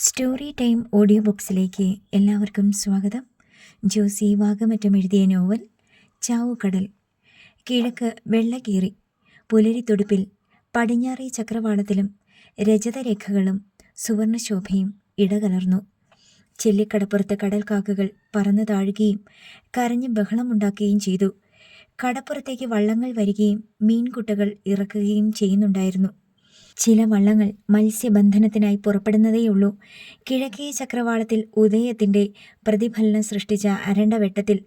Story time audio ബുക്സിലേക്ക് എല്ലാവർക്കും സ്വാഗതം. ജോസി വാഗമറ്റം എഴുതിയ നോവൽ ചാവുകടൽ. കിഴക്ക് വെള്ളക്കീറി പുലരിത്തുടുപ്പിൽ പടിഞ്ഞാറേ ചക്രവാളത്തിലും രജതരേഖകളും സുവർണശോഭയും ഇടകലർന്നു. ചെല്ലിക്കടപ്പുറത്ത് കടൽക്കാക്കകൾ പറന്നു താഴുകയും കരഞ്ഞ് ബഹളമുണ്ടാക്കുകയും ചെയ്തു. കടപ്പുറത്തേക്ക് വള്ളങ്ങൾ വരികയും മീൻകുട്ടകൾ ഇറക്കുകയും ചെയ്യുന്നുണ്ടായിരുന്നു. ചില വള്ളങ്ങൾ മത്സ്യബന്ധനത്തിനായി പുറപ്പെടുന്നതേയുള്ളൂ. കിഴക്കേ ചക്രവാളത്തിൽ ഉദയത്തിൻ്റെ പ്രതിഫലനം സൃഷ്ടിച്ച അരണ്ട വെട്ടത്തിൽ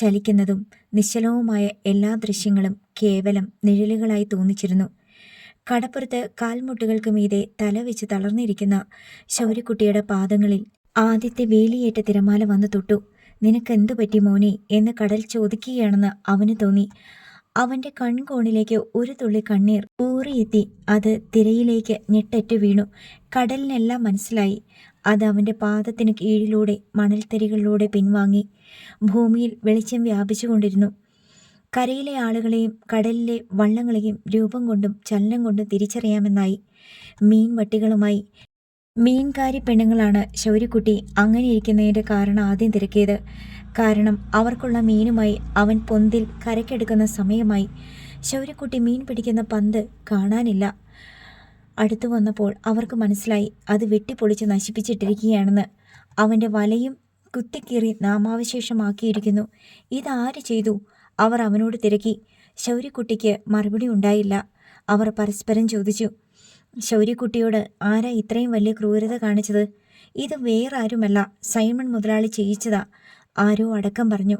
ചലിക്കുന്നതും നിശ്ചലവുമായ എല്ലാ ദൃശ്യങ്ങളും കേവലം നിഴലുകളായി തോന്നിച്ചിരുന്നു. കടപ്പുറത്ത് കാൽമുട്ടുകൾക്ക് മീതെ തലവെച്ച് തളർന്നിരിക്കുന്ന ശൗര്യക്കുട്ടിയുടെ പാദങ്ങളിൽ ആദ്യത്തെ വേലിയേറ്റ തിരമാല വന്നു തൊട്ടു. "നിനക്കെന്തു പറ്റി മോനെ?" എന്ന് കടൽ ചോദിക്കുകയാണെന്ന് അവന് തോന്നി. അവൻ്റെ കൺകോണിലേക്ക് ഒരു തുള്ളി കണ്ണീർ ഊറിയെത്തി. അത് തിരയിലേക്ക് ഞെട്ടറ്റു വീണു. കടലിനെല്ലാം മനസ്സിലായി. അത് അവൻ്റെ പാദത്തിന് കീഴിലൂടെ മണൽത്തരികളിലൂടെ പിൻവാങ്ങി. ഭൂമിയിൽ വെളിച്ചം വ്യാപിച്ചുകൊണ്ടിരുന്നു. കരയിലെ ആളുകളെയും കടലിലെ വള്ളങ്ങളെയും രൂപം കൊണ്ടും ചലനം കൊണ്ടും തിരിച്ചറിയാമെന്നായി. മീൻവട്ടികളുമായി മീൻകാരി പെണ്ണുങ്ങളാണ് ശൗര്യക്കുട്ടി അങ്ങനെ ഇരിക്കുന്നതിൻ്റെ കാരണം ആദ്യം തിരക്കിയത്. കാരണം അവർക്കുള്ള മീനുമായി അവൻ പൊന്തിൽ കരയ്ക്കെടുക്കുന്ന സമയമായി. ശൗര്യക്കുട്ടി മീൻ പിടിക്കുന്ന പന്ത് കാണാനില്ല. അടുത്തു വന്നപ്പോൾ അവർക്ക് മനസ്സിലായി അത് വെട്ടിപ്പൊളിച്ച് നശിപ്പിച്ചിട്ടിരിക്കുകയാണെന്ന്. അവൻ്റെ വലയും കുത്തിക്കീറി നാമാവശേഷമാക്കിയിരിക്കുന്നു. ഇതാര് ചെയ്തു? അവർ അവനോട് തിരക്കി. ശൗര്യക്കുട്ടിക്ക് മറുപടി ഉണ്ടായില്ല. അവർ പരസ്പരം ചോദിച്ചു, "ശൗര്യക്കുട്ടിയോട് ആരാ ഇത്രയും വലിയ ക്രൂരത കാണിച്ചത്?" "ഇത് വേറാരുമല്ല, സൈമൺ മുതലാളി ചെയ്യിച്ചതാ," ആരോ അടക്കം പറഞ്ഞു.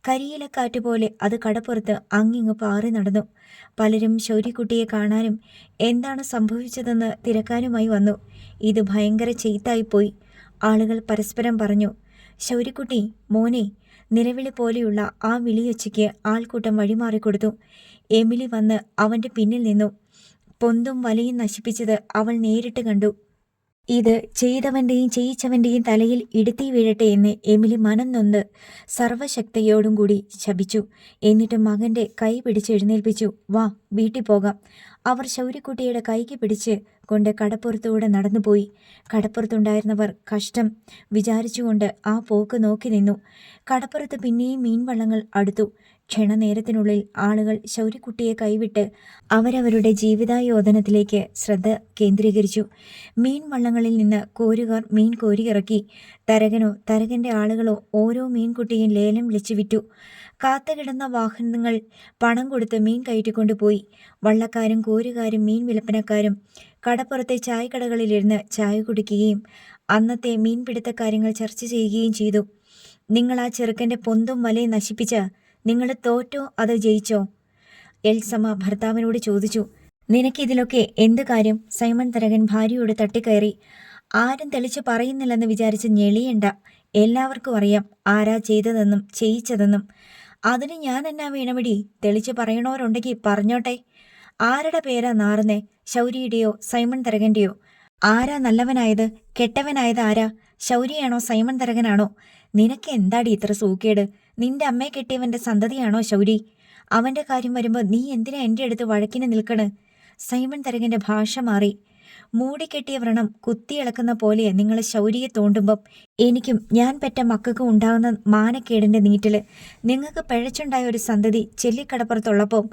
കരിയിലക്കാറ്റുപോലെ അത് കടപ്പുറത്ത് അങ്ങിങ്ങ് പാറി നടന്നു. പലരും ശൗര്യക്കുട്ടിയെ കാണാനും എന്താണ് സംഭവിച്ചതെന്ന് തിരക്കാനുമായി വന്നു. "ഇത് ഭയങ്കര ചെയ്ത്തായിപ്പോയി," ആളുകൾ പരസ്പരം പറഞ്ഞു. "ശൗര്യക്കുട്ടി, മോനെ!" നിലവിളി പോലെയുള്ള ആ വിളിയൊച്ചയ്ക്ക് ആൾക്കൂട്ടം വഴിമാറിക്കൊടുത്തു. എമിലി വന്ന് അവൻ്റെ പിന്നിൽ നിന്നു. പൊന്തും വലയും നശിപ്പിച്ചത് അവൾ നേരിട്ട് കണ്ടു. "ഇത് ചെയ്തവൻ്റെയും ചെയ്യിച്ചവൻ്റെയും തലയിൽ ഇടുത്തി വീഴട്ടെ" എന്ന് എമിലി മനം നൊന്ത് സർവശക്തിയോടും കൂടി ശപിച്ചു. എന്നിട്ട് മകൻ്റെ കൈ പിടിച്ച് എഴുന്നേൽപ്പിച്ചു. "വാ, വീട്ടിൽ പോകാം." അവർ ശൗര്യക്കുട്ടിയുടെ കൈക്ക് പിടിച്ച് കൊണ്ട് കടപ്പുറത്തൂടെ നടന്നുപോയി. കടപ്പുറത്തുണ്ടായിരുന്നവർ കഷ്ടം വിചാരിച്ചുകൊണ്ട് ആ പോക്ക് നോക്കി നിന്നു. കടപ്പുറത്ത് പിന്നെയും മീൻവള്ളങ്ങൾ അടുത്തു. ക്ഷണനേരത്തിനുള്ളിൽ ആളുകൾ ശൗര്യക്കുട്ടിയെ കൈവിട്ട് അവരവരുടെ ജീവിതായോധനത്തിലേക്ക് ശ്രദ്ധ കേന്ദ്രീകരിച്ചു. മീൻവള്ളങ്ങളിൽ നിന്ന് കോരുകാർ മീൻ കോരിയിറക്കി. തരകനോ തരകൻ്റെ ആളുകളോ ഓരോ മീൻകുട്ടിയും ലേലം വിളിച്ചു വിറ്റു. കാത്തുകിടന്ന വാഹനങ്ങൾ പണം കൊടുത്ത് മീൻ കയറ്റിക്കൊണ്ടുപോയി. വള്ളക്കാരും കോരുകാരും മീൻ വിൽപ്പനക്കാരും കടപ്പുറത്തെ ചായക്കടകളിലിരുന്ന് ചായ കുടിക്കുകയും അന്നത്തെ മീൻപിടുത്തക്കാര്യങ്ങൾ ചർച്ച ചെയ്യുകയും ചെയ്തു. "നിങ്ങൾ ആ ചെറുക്കൻ്റെ പൊന്തും വലയും നശിപ്പിച്ച നിങ്ങൾ തോറ്റോ അതോ ജയിച്ചോ?" എൽസമ്മ ഭർത്താവിനോട് ചോദിച്ചു. "നിനക്കിതിലൊക്കെ എന്ത് കാര്യം?" സൈമൺ തരകൻ ഭാര്യയോട് തട്ടിക്കയറി. "ആരും തെളിച്ചു പറയുന്നില്ലെന്ന് വിചാരിച്ച് ഞെളിയണ്ട. എല്ലാവർക്കും അറിയാം ആരാ ചെയ്തതെന്നും ചെയ്യിച്ചതെന്നും. അതിന് ഞാൻ എന്നാ വീണമിടി? തെളിച്ചു പറയണവരുണ്ടെങ്കിൽ പറഞ്ഞോട്ടെ. ആരുടെ പേരാ നാറുന്നേ? ശൗര്യയുടെയോ സൈമൺ തരകൻ്റെയോ? ആരാ നല്ലവനായത്? കെട്ടവനായത് ആരാ? ശൗര്യയാണോ സൈമൺ തരകനാണോ? നിനക്ക് എന്താടി ഇത്ര സൂക്കേട്? നിന്റെ അമ്മയെ കെട്ടിയവൻ്റെ സന്തതിയാണോ ശൗരി? അവൻ്റെ കാര്യം വരുമ്പോൾ നീ എന്തിനാ എൻ്റെ അടുത്ത് വഴക്കിന് നിൽക്കണ്?" സൈമൺ തരകൻ്റെ ഭാഷ മാറി. "മൂടിക്കെട്ടിയ വ്രണം കുത്തിയിളക്കുന്ന പോലെ നിങ്ങൾ ശൗര്യയെ തോണ്ടുമ്പം എനിക്കും ഞാൻ പെറ്റ മക്കൾക്കും ഉണ്ടാകുന്ന മാനക്കേടിൻ്റെ നീറ്റല്. നിങ്ങൾക്ക് പിഴച്ചുണ്ടായ ഒരു സന്തതി ചെല്ലിക്കടപ്പുറത്തുള്ളപ്പോൾ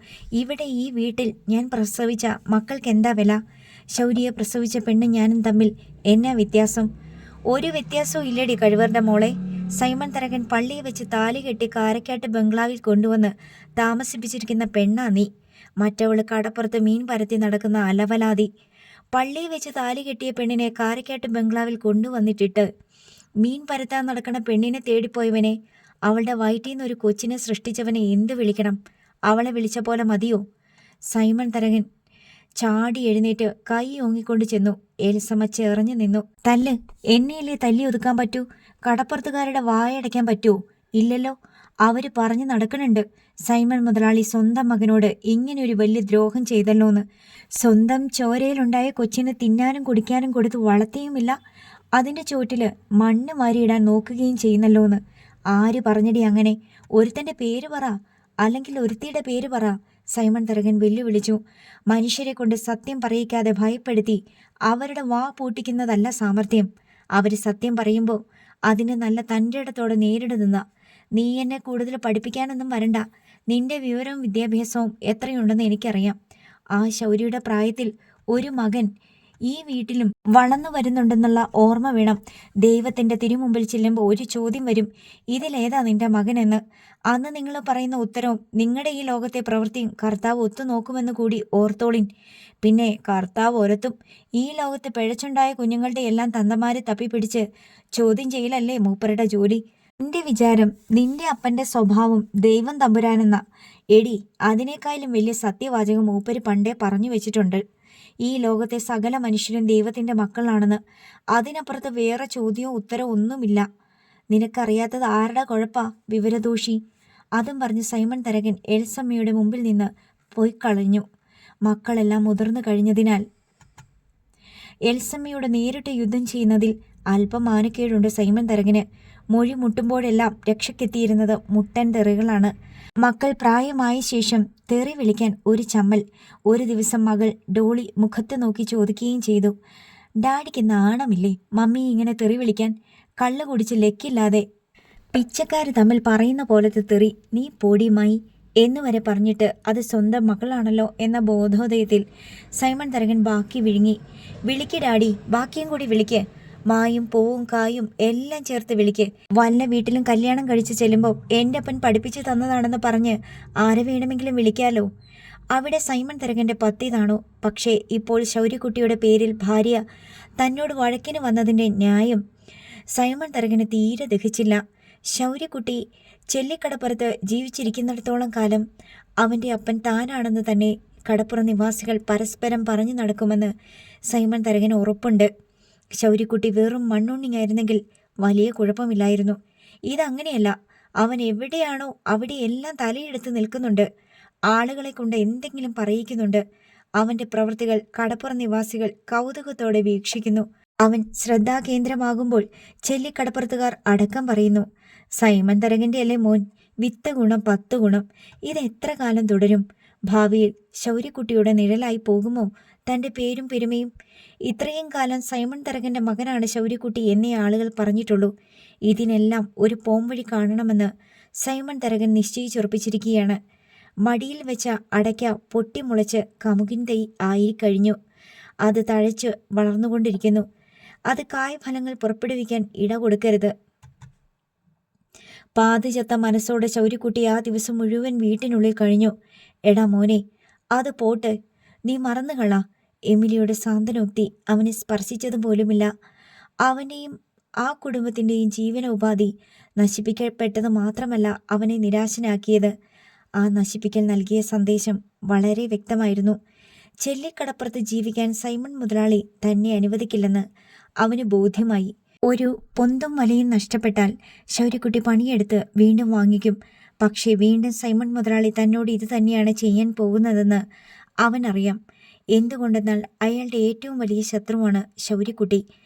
ഇവിടെ ഈ വീട്ടിൽ ഞാൻ പ്രസവിച്ച മക്കൾക്ക് എന്താ വില? ശൗര്യയെ പ്രസവിച്ച പെണ്ണും ഞാനും തമ്മിൽ എന്നാ വ്യത്യാസം? ഒരു വ്യത്യാസവും ഇല്ലടി കഴിവറുടെ മോളെ." സൈമൺ തരകൻ പള്ളിയെ വെച്ച് താലി കെട്ടി കാരക്കാട്ട് ബംഗ്ലാവിൽ കൊണ്ടുവന്ന് താമസിപ്പിച്ചിരിക്കുന്ന പെണ്ണാ നീ. മറ്റവള് കടപ്പുറത്ത് മീൻ പരത്തി നടക്കുന്ന അലവലാതി. പള്ളിയിൽ വെച്ച് താലി കെട്ടിയ പെണ്ണിനെ കാരക്കാട്ട് ബംഗ്ലാവിൽ കൊണ്ടുവന്നിട്ടിട്ട് മീൻ പരത്താൻ നടക്കുന്ന പെണ്ണിനെ തേടിപ്പോയവനെ, അവളുടെ വയറ്റീന്ന് ഒരു കൊച്ചിനെ സൃഷ്ടിച്ചവനെ എന്ത് വിളിക്കണം? അവളെ വിളിച്ച പോലെ മതിയോ? സൈമൺ തരകൻ ചാടി എഴുന്നേറ്റ് കൈ ഓങ്ങിക്കൊണ്ട് ചെന്നു. എൽസമ്മ ചേർഞ്ഞു നിന്നു. "തല്ല്, എന്നെയല്ലേ തല്ലി ഒതുക്കാൻ പറ്റൂ? കടപ്പുറത്തുകാരുടെ വായടയ്ക്കാൻ പറ്റുമോ? ഇല്ലല്ലോ. അവര് പറഞ്ഞു നടക്കണുണ്ട് സൈമൺ മുതലാളി സ്വന്തം മകനോട് ഇങ്ങനെയൊരു വലിയ ദ്രോഹം ചെയ്തല്ലോന്ന്. സ്വന്തം ചോരയിലുണ്ടായ കൊച്ചിന് തിന്നാനും കുടിക്കാനും കൊടുത്ത് വളർത്തിയുമില്ല, അതിൻ്റെ ചോട്ടില് മണ്ണ് വാരിയിടാൻ നോക്കുകയും ചെയ്യുന്നല്ലോന്ന്. ആര് പറഞ്ഞടി അങ്ങനെ? ഒരുത്തൻ്റെ പേര് പറ, അല്ലെങ്കിൽ ഒരുത്തിയുടെ പേര് പറ." സൈമൺ തരകൻ വെല്ലുവിളിച്ചു. "മനുഷ്യരെ കൊണ്ട് സത്യം പറയിക്കാതെ ഭയപ്പെടുത്തി അവരുടെ വാ പൂട്ടിക്കുന്നതല്ല സാമർഥ്യം, അവർ സത്യം പറയുമ്പോൾ അതിന് നല്ല തൻ്റെ ഇടത്തോടെ നേരിട്ട് നിന്ന. നീ എന്നെ കൂടുതൽ പഠിപ്പിക്കാനൊന്നും വരണ്ട. നിന്റെ വിവരവും വിദ്യാഭ്യാസവും എത്രയുണ്ടെന്ന് എനിക്കറിയാം. ആ ശൗര്യയുടെ പ്രായത്തിൽ ഒരു മകൻ ഈ വീട്ടിലും വളർന്നു വരുന്നുണ്ടെന്നുള്ള ഓർമ്മ വേണം. ദൈവത്തിൻ്റെ തിരുമുമ്പിൽ ചെല്ലുമ്പോൾ ഒരു ചോദ്യം വരും, ഇതിലേതാ നിന്റെ മകനെന്ന്. അന്ന് നിങ്ങൾ പറയുന്ന ഉത്തരവും നിങ്ങളുടെ ഈ ലോകത്തെ പ്രവൃത്തിയും കർത്താവ് ഒത്തുനോക്കുമെന്ന് കൂടി ഓർത്തോളിൻ. പിന്നെ കർത്താവ് ഒരത്തും. ഈ ലോകത്ത് പിഴച്ചുണ്ടായ കുഞ്ഞുങ്ങളുടെ എല്ലാം തന്തമാരെ തപ്പിപ്പിടിച്ച് ചോദ്യം ചെയ്യലല്ലേ മൂപ്പരുടെ ജോലി. നിന്റെ വിചാരം നിന്റെ അപ്പൻ്റെ സ്വഭാവം ദൈവം തമ്പുരാനെന്ന. എടി, അതിനേക്കാളും വലിയ സത്യവാചകം മൂപ്പര് പണ്ടേ പറഞ്ഞു വെച്ചിട്ടുണ്ട്. ഈ ലോകത്തെ സകല മനുഷ്യരും ദൈവത്തിൻ്റെ മക്കളാണെന്ന്. അതിനപ്പുറത്ത് വേറെ ചോദ്യവും ഉത്തരവും ഒന്നുമില്ല. നിനക്കറിയാത്തത് ആരുടെ കുഴപ്പാ, വിവരദോഷി. അതും പറഞ്ഞ് സൈമൺ തരകൻ എൽസമ്മയുടെ മുമ്പിൽ നിന്ന് പോയി കളഞ്ഞു. മക്കളെല്ലാം മുതിർന്നു കഴിഞ്ഞതിനാൽ എൽസമ്മയോട് നേരിട്ട് യുദ്ധം ചെയ്യുന്നതിൽ അല്പം മാനക്കേടുണ്ട് സൈമൺ തരകന്. മൊഴി മുട്ടുമ്പോഴെല്ലാം രക്ഷയ്ക്കെത്തിയിരുന്നത് മുട്ടൻ തെറികളാണ്. മക്കൾ പ്രായമായ ശേഷം തെറി വിളിക്കാൻ ഒരു ചമ്മൽ. ഒരു ദിവസം മകൾ ഡോളി മുഖത്ത് നോക്കി ചോദിക്കുകയും ചെയ്തു, ഡാഡിക്ക് നാണമില്ലേ മമ്മി ഇങ്ങനെ തെറി വിളിക്കാൻ? കള്ളു കുടിച്ച് ലെക്കില്ലാതെ പിച്ചക്കാർ തമ്മിൽ പറയുന്ന പോലത്തെ തെറി. നീ പൊടിമായി എന്നുവരെ പറഞ്ഞിട്ട് അത് സ്വന്തം മകളാണല്ലോ എന്ന ബോധോദയത്തിൽ സൈമൺ തരകൻ ബാക്കി വിഴുങ്ങി. വിളിക്ക് ഡാഡി, ബാക്കിയും കൂടി വിളിക്ക്. മായും പൂവും കായും എല്ലാം ചേർത്ത് വിളിക്ക്. വല്ല വീട്ടിലും കല്യാണം കഴിച്ച് ചെല്ലുമ്പോൾ എൻ്റെ അപ്പൻ പഠിപ്പിച്ചു തന്നതാണെന്ന് പറഞ്ഞ് ആരെ വേണമെങ്കിലും വിളിക്കാലോ. അവിടെ സൈമൺ തരകൻ്റെ പത്തി താണു. പക്ഷേ ഇപ്പോൾ ശൗര്യക്കുട്ടിയുടെ പേരിൽ ഭാര്യ തന്നോട് വഴക്കിന് വന്നതിൻ്റെ ന്യായം സൈമൺ തരകന് തീരെ ദഹിച്ചില്ല. ശൗര്യക്കുട്ടി ചെല്ലിക്കടപ്പുറത്ത് ജീവിച്ചിരിക്കുന്നിടത്തോളം കാലം അവൻ്റെ അപ്പൻ താനാണെന്ന് തന്നെ കടപ്പുറം നിവാസികൾ പരസ്പരം പറഞ്ഞു നടക്കുമെന്ന് സൈമൺ തരകന് ഉറപ്പുണ്ട്. ശൗര്യക്കുട്ടി വെറും മണ്ണുണ്ണിയായിരുന്നെങ്കിൽ വലിയ കുഴപ്പമില്ലായിരുന്നു. ഇതങ്ങനെയല്ല. അവൻ എവിടെയാണോ അവിടെയെല്ലാം തലയെടുത്ത് നിൽക്കുന്നുണ്ട്. ആളുകളെ കൊണ്ട് എന്തെങ്കിലും പറയിക്കുന്നുണ്ട്. അവൻ്റെ പ്രവൃത്തികൾ കടപ്പുറം നിവാസികൾ കൗതുകത്തോടെ വീക്ഷിക്കുന്നു. അവൻ ശ്രദ്ധാകേന്ദ്രമാകുമ്പോൾ ചെല്ലിക്കടപ്പുറത്തുകാർ അടക്കം പറയുന്നു, സൈമൺ തരകൻ്റെ അല്ലേ മോൻ, വിത്ത് ഗുണം 10 ഗുണം. ഇത് എത്ര കാലം തുടരും? ഭാവിയിൽ ശൗര്യക്കുട്ടിയുടെ നിഴലായി പോകുമോ തൻ്റെ പേരും പെരുമയും? ഇത്രയും കാലം സൈമൺ തരകൻ്റെ മകനാണ് ശൗര്യക്കുട്ടി എന്നേ ആളുകൾ പറഞ്ഞിട്ടുള്ളൂ. ഇതിനെല്ലാം ഒരു പോംവഴി കാണണമെന്ന് സൈമൺ തരകൻ നിശ്ചയിച്ചുറപ്പിച്ചിരിക്കുകയാണ്. മടിയിൽ വെച്ച അടയ്ക്ക പൊട്ടിമുളച്ച് കമുകിൻ തൈ ആയിക്കഴിഞ്ഞു. അത് തഴച്ച് വളർന്നുകൊണ്ടിരിക്കുന്നു. അത് കായ്ഫലങ്ങൾ പുറപ്പെടുവിക്കാൻ ഇട കൊടുക്കരുത്. പാതിചത്ത മനസ്സോടെ ശൗര്യക്കുട്ടി ആ ദിവസം മുഴുവൻ വീട്ടിനുള്ളിൽ കഴിഞ്ഞു. എടാ മോനെ, അത് പോട്ട്, നീ മറന്നുകള. എമിലിയുടെ സാന്ത്വനോക്തി അവനെ സ്പർശിച്ചതുപോലുമില്ല. അവൻ്റെയും ആ കുടുംബത്തിൻ്റെയും ജീവനോപാധി നശിപ്പിക്കപ്പെട്ടത് മാത്രമല്ല അവനെ നിരാശനാക്കിയത്. ആ നശിപ്പിക്കൽ നൽകിയ സന്ദേശം വളരെ വ്യക്തമായിരുന്നു. ചെല്ലിക്കടപ്പുറത്ത് ജീവിക്കാൻ സൈമൺ മുതലാളി തന്നെ അനുവദിക്കില്ലെന്ന് അവന് ബോധ്യമായി. ഒരു പൊന്തും വലയും നഷ്ടപ്പെട്ടാൽ ശൗര്യക്കുട്ടി പണിയെടുത്ത് വീണ്ടും വാങ്ങിക്കും. പക്ഷേ വീണ്ടും സൈമൺ മുതലാളി തന്നോട് ഇത് തന്നെയാണ് ചെയ്യാൻ പോകുന്നതെന്ന് അവനറിയാം. എന്തുകൊണ്ടെന്നാൽ അയാളുടെ ഏറ്റവും വലിയ ശത്രുവാണ് ശൗര്യക്കുട്ടി.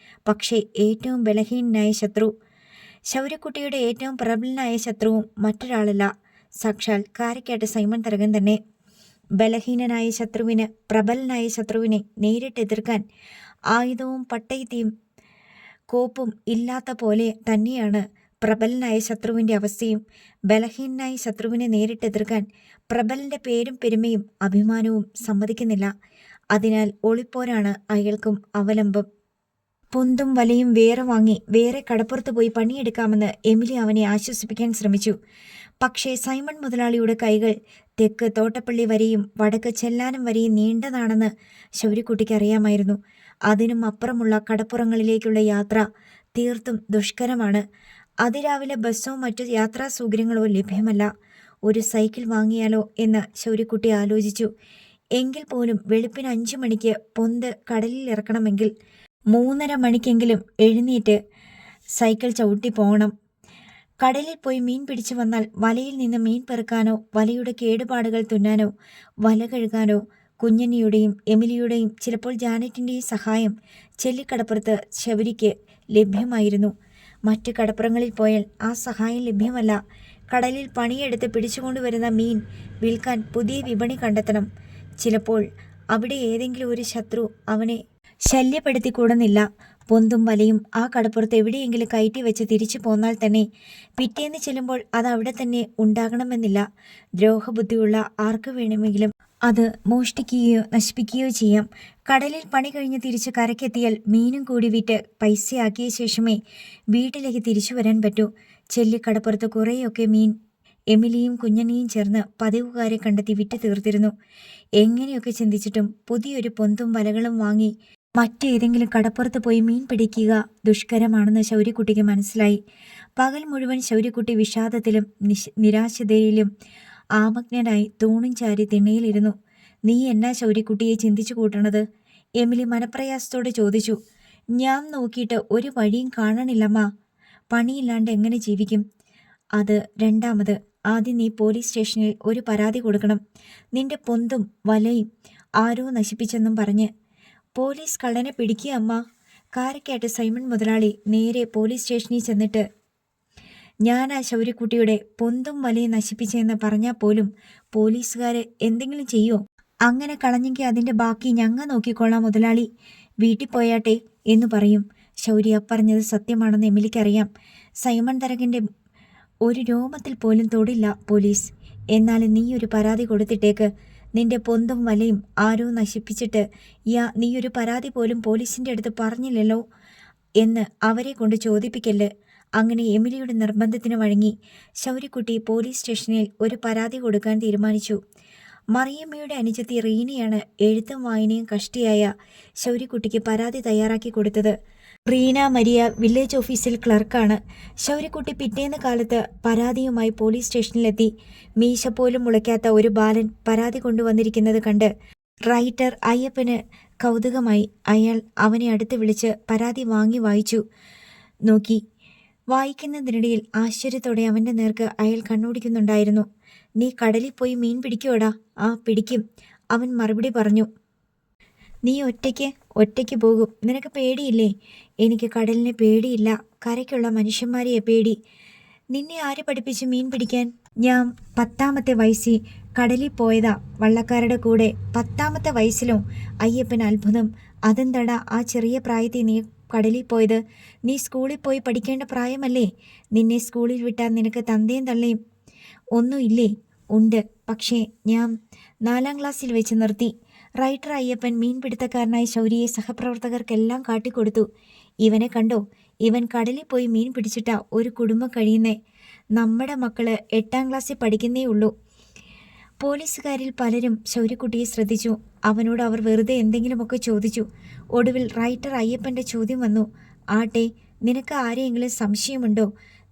പക്ഷേ ഏറ്റവും ബലഹീനനായ ശത്രു, ശൗര്യക്കുട്ടിയുടെ ഏറ്റവും പ്രബലനായ ശത്രുവും മറ്റൊരാളല്ല, സാക്ഷാൽ കാരക്കാട്ട് സൈമൺ തരകൻ തന്നെ. ബലഹീനനായ ശത്രുവിന് പ്രബലനായ ശത്രുവിനെ നേരിട്ട് എതിർക്കാൻ ആയുധവും പട്ടയത്തിയും കോപ്പും ഇല്ലാത്ത പോലെ തന്നെയാണ് പ്രബലനായ ശത്രുവിൻ്റെ അവസ്ഥയും. ബലഹീനനായ ശത്രുവിനെ നേരിട്ടെതിർക്കാൻ പ്രബലൻ്റെ പേരും പെരുമയും അഭിമാനവും സമ്മതിക്കുന്നില്ല. അതിനാൽ ഒളിപ്പോരാണ് അയാൾക്കും അവലംബം. പൊന്തും വലയും വേറെ വാങ്ങി വേറെ കടപ്പുറത്ത് പോയി പണിയെടുക്കാമെന്ന് എമിലി അവനെ ആശ്വസിപ്പിക്കാൻ ശ്രമിച്ചു. പക്ഷേ സൈമൺ മുതലാളിയുടെ കൈകൾ തെക്ക് തോട്ടപ്പള്ളി വരെയും വടക്ക് ചെല്ലാനം വരെയും നീണ്ടതാണെന്ന് ശൗര്യക്കുട്ടിക്ക് അറിയാമായിരുന്നു. അതിനും അപ്പുറമുള്ള കടപ്പുറങ്ങളിലേക്കുള്ള യാത്ര തീർത്തും ദുഷ്കരമാണ്. അതിരാവിലെ ബസ്സോ മറ്റു യാത്രാ സൗകര്യങ്ങളോ ലഭ്യമല്ല. ഒരു സൈക്കിൾ വാങ്ങിയാലോ എന്ന് ശൗര്യക്കുട്ടി ആലോചിച്ചു. എങ്കിൽ പോലും വെളുപ്പിന് 5 മണിക്ക് പൊന്ത് കടലിൽ ഇറക്കണമെങ്കിൽ 3:30 മണിക്കെങ്കിലും എഴുന്നേറ്റ് സൈക്കിൾ ചവിട്ടി പോകണം. കടലിൽ പോയി മീൻ പിടിച്ചു വന്നാൽ വലയിൽ നിന്ന് മീൻ പെറുക്കാനോ വലയുടെ കേടുപാടുകൾ തുന്നാനോ വല കഴുകാനോ കുഞ്ഞണ്ണിയുടെയും എമിലിയുടെയും ചിലപ്പോൾ ജാനറ്റിൻ്റെയും സഹായം ചെല്ലിക്കടപ്പുറത്ത് ശബരിക്ക് ലഭ്യമായിരുന്നു. മറ്റ് കടപ്പുറങ്ങളിൽ പോയാൽ ആ സഹായം ലഭ്യമല്ല. കടലിൽ പണിയെടുത്ത് പിടിച്ചുകൊണ്ടുവരുന്ന മീൻ വിൽക്കാൻ പുതിയ വിപണി കണ്ടെത്തണം. ചിലപ്പോൾ അവിടെ ഏതെങ്കിലും ഒരു ശത്രു അവനെ ശല്യപ്പെടുത്തിക്കൂടുന്നില്ല. പൊന്തും വലയും ആ കടപ്പുറത്ത് എവിടെയെങ്കിലും കയറ്റി വെച്ച് തിരിച്ചു പോന്നാൽ തന്നെ പിറ്റേന്ന് ചെല്ലുമ്പോൾ അത് അവിടെ തന്നെ ഉണ്ടാകണമെന്നില്ല. ദ്രോഹബുദ്ധിയുള്ള ആർക്ക് വേണമെങ്കിലും അത് മോഷ്ടിക്കുകയോ നശിപ്പിക്കുകയോ ചെയ്യാം. കടലിൽ പണി കഴിഞ്ഞ് തിരിച്ച് കരക്കെത്തിയാൽ മീനും കൂടി വിറ്റ് പൈസയാക്കിയ ശേഷമേ വീട്ടിലേക്ക് തിരിച്ചു വരാൻ പറ്റൂ. ചെല്ലിക്കടപ്പുറത്ത് കുറേയൊക്കെ മീൻ എമിലിയും കുഞ്ഞനിയും ചേർന്ന് പതിവുകാരെ കണ്ടെത്തി വിറ്റ് തീർത്തിരുന്നു. എങ്ങനെയൊക്കെ ചിന്തിച്ചിട്ടും പുതിയൊരു പൊന്തും വലകളും വാങ്ങി മറ്റേതെങ്കിലും കടപ്പുറത്ത് പോയി മീൻ പിടിക്കുക ദുഷ്കരമാണെന്ന് ശൗര്യക്കുട്ടിക്ക് മനസ്സിലായി. പകൽ മുഴുവൻ ശൗര്യക്കുട്ടി വിഷാദത്തിലും നിരാശതയിലും ആമഗ്നനായി തൂണും ചാരി തിണ്ണയിലിരുന്നു. നീ എന്നാ ശൗര്യക്കുട്ടിയെ ചിന്തിച്ചു കൂട്ടണത്? എമിലി മനപ്രയാസത്തോടെ ചോദിച്ചു. ഞാൻ നോക്കിയിട്ട് ഒരു വഴിയും കാണണില്ലമ്മ. പണിയില്ലാണ്ട് എങ്ങനെ ജീവിക്കും? അത് രണ്ടാമത്. ആദ്യം നീ പോലീസ് സ്റ്റേഷനിൽ ഒരു പരാതി കൊടുക്കണം. നിന്റെ പൊന്തും വലയും ആരോ നശിപ്പിച്ചെന്നും പറഞ്ഞ്. പോലീസ് കള്ളനെ പിടിക്കുക അമ്മ. കാരക്കാട്ട് സൈമൺ മുതലാളി നേരെ പോലീസ് സ്റ്റേഷനിൽ ചെന്നിട്ട് ഞാനാ ശൗര്യക്കുട്ടിയുടെ പൊന്തും വലയും നശിപ്പിച്ചെന്ന് പറഞ്ഞാൽ പോലും പോലീസുകാർ എന്തെങ്കിലും ചെയ്യോ? അങ്ങനെ കളഞ്ഞെങ്കിൽ അതിൻ്റെ ബാക്കി ഞങ്ങൾ നോക്കിക്കൊള്ളാം മുതലാളി. വീട്ടിൽ പോയാട്ടെ എന്ന് പറയും. ശൗര്യ പറഞ്ഞത് സത്യമാണെന്ന് എമിലിക്കറിയാം. സൈമൺ തരകൻ്റെ ഒരു രോമത്തിൽ പോലും തൊടില്ല പോലീസ്. എന്നാലും നീ ഒരു പരാതി കൊടുത്തിട്ടേക്ക്. നിന്റെ പൊന്തും വലയും ആരോ നശിപ്പിച്ചിട്ട് നീയൊരു പരാതി പോലും പോലീസിൻ്റെ അടുത്ത് പറഞ്ഞില്ലല്ലോ എന്ന് അവരെ കൊണ്ട് ചോദിപ്പിക്കല്ല്. അങ്ങനെ എമിലിയുടെ നിർബന്ധത്തിന് വഴങ്ങി ശൗര്യക്കുട്ടി പോലീസ് സ്റ്റേഷനിൽ ഒരു പരാതി കൊടുക്കാൻ തീരുമാനിച്ചു. മറിയമ്മയുടെ അനുജത്തി റീനയാണ് എഴുത്തും വായനയും കഷ്ടിയായ ശൗര്യക്കുട്ടിക്ക് പരാതി തയ്യാറാക്കി കൊടുത്തത്. റീന മരിയ വില്ലേജ് ഓഫീസിൽ ക്ലർക്കാണ്. ശൗര്യക്കുട്ടി പിറ്റേന്ന് കാലത്ത് പരാതിയുമായി പോലീസ് സ്റ്റേഷനിലെത്തി. മീശ പോലും മുളയ്ക്കാത്ത ഒരു ബാലൻ പരാതി കൊണ്ടുവന്നിരിക്കുന്നത് കണ്ട് റൈറ്റർ അയ്യപ്പന് കൗതുകമായി. അയാൾ അവനെ അടുത്ത് വിളിച്ച് പരാതി വാങ്ങി വായിച്ചു നോക്കി. വായിക്കുന്നതിനിടയിൽ ആശ്ചര്യത്തോടെ അവൻ്റെ നേർക്ക് അയാൾ കണ്ണോടിക്കുന്നുണ്ടായിരുന്നു. നീ കടലിൽ പോയി മീൻ പിടിക്കുവോടാ? ആ പിടിക്കും, അവൻ മറുപടി പറഞ്ഞു. നീ ഒറ്റയ്ക്ക് പോകും. നിനക്ക് പേടിയില്ലേ? എനിക്ക് കടലിനെ പേടിയില്ല, കരയ്ക്കുള്ള മനുഷ്യന്മാരെയെ പേടി. നിന്നെ ആര് പഠിപ്പിച്ച് മീൻ പിടിക്കാൻ? ഞാൻ 10ാമത്തെ വയസ്സിൽ കടലിൽ പോയതാ, വള്ളക്കാരുടെ കൂടെ. 10ാമത്തെ വയസ്സിലോ? അയ്യപ്പൻ അത്ഭുതം. അതെന്താടാ ആ ചെറിയ പ്രായത്തിൽ നീ കടലിൽ പോയത്? നീ സ്കൂളിൽ പോയി പഠിക്കേണ്ട പ്രായമല്ലേ? നിന്നെ സ്കൂളിൽ വിട്ടാൽ നിനക്ക് തന്തയും തള്ളയും ഒന്നും ഇല്ലേ? ഉണ്ട്, പക്ഷേ ഞാൻ 4ാം ക്ലാസ്സിൽ വെച്ച് നിർത്തി. റൈറ്റർ അയ്യപ്പൻ മീൻപിടുത്തക്കാരനായ ശൗര്യയെ സഹപ്രവർത്തകർക്കെല്ലാം കാട്ടിക്കൊടുത്തു. ഇവനെ കണ്ടോ? ഇവൻ കടലിൽ പോയി മീൻ പിടിച്ചിട്ടാ ഒരു കുടുംബം കഴിയുന്നേ. നമ്മുടെ മക്കള് 8ാം ക്ലാസ്സിൽ പഠിക്കുന്നേ ഉള്ളൂ. പോലീസുകാരിൽ പലരും ശൗര്യക്കുട്ടിയെ ശ്രദ്ധിച്ചു. അവനോട് അവർ വെറുതെ എന്തെങ്കിലുമൊക്കെ ചോദിച്ചു. ഒടുവിൽ റൈറ്റർ അയ്യപ്പൻ്റെ ചോദ്യം വന്നു. ആട്ടെ, നിനക്ക് ആരെയെങ്കിലും സംശയമുണ്ടോ?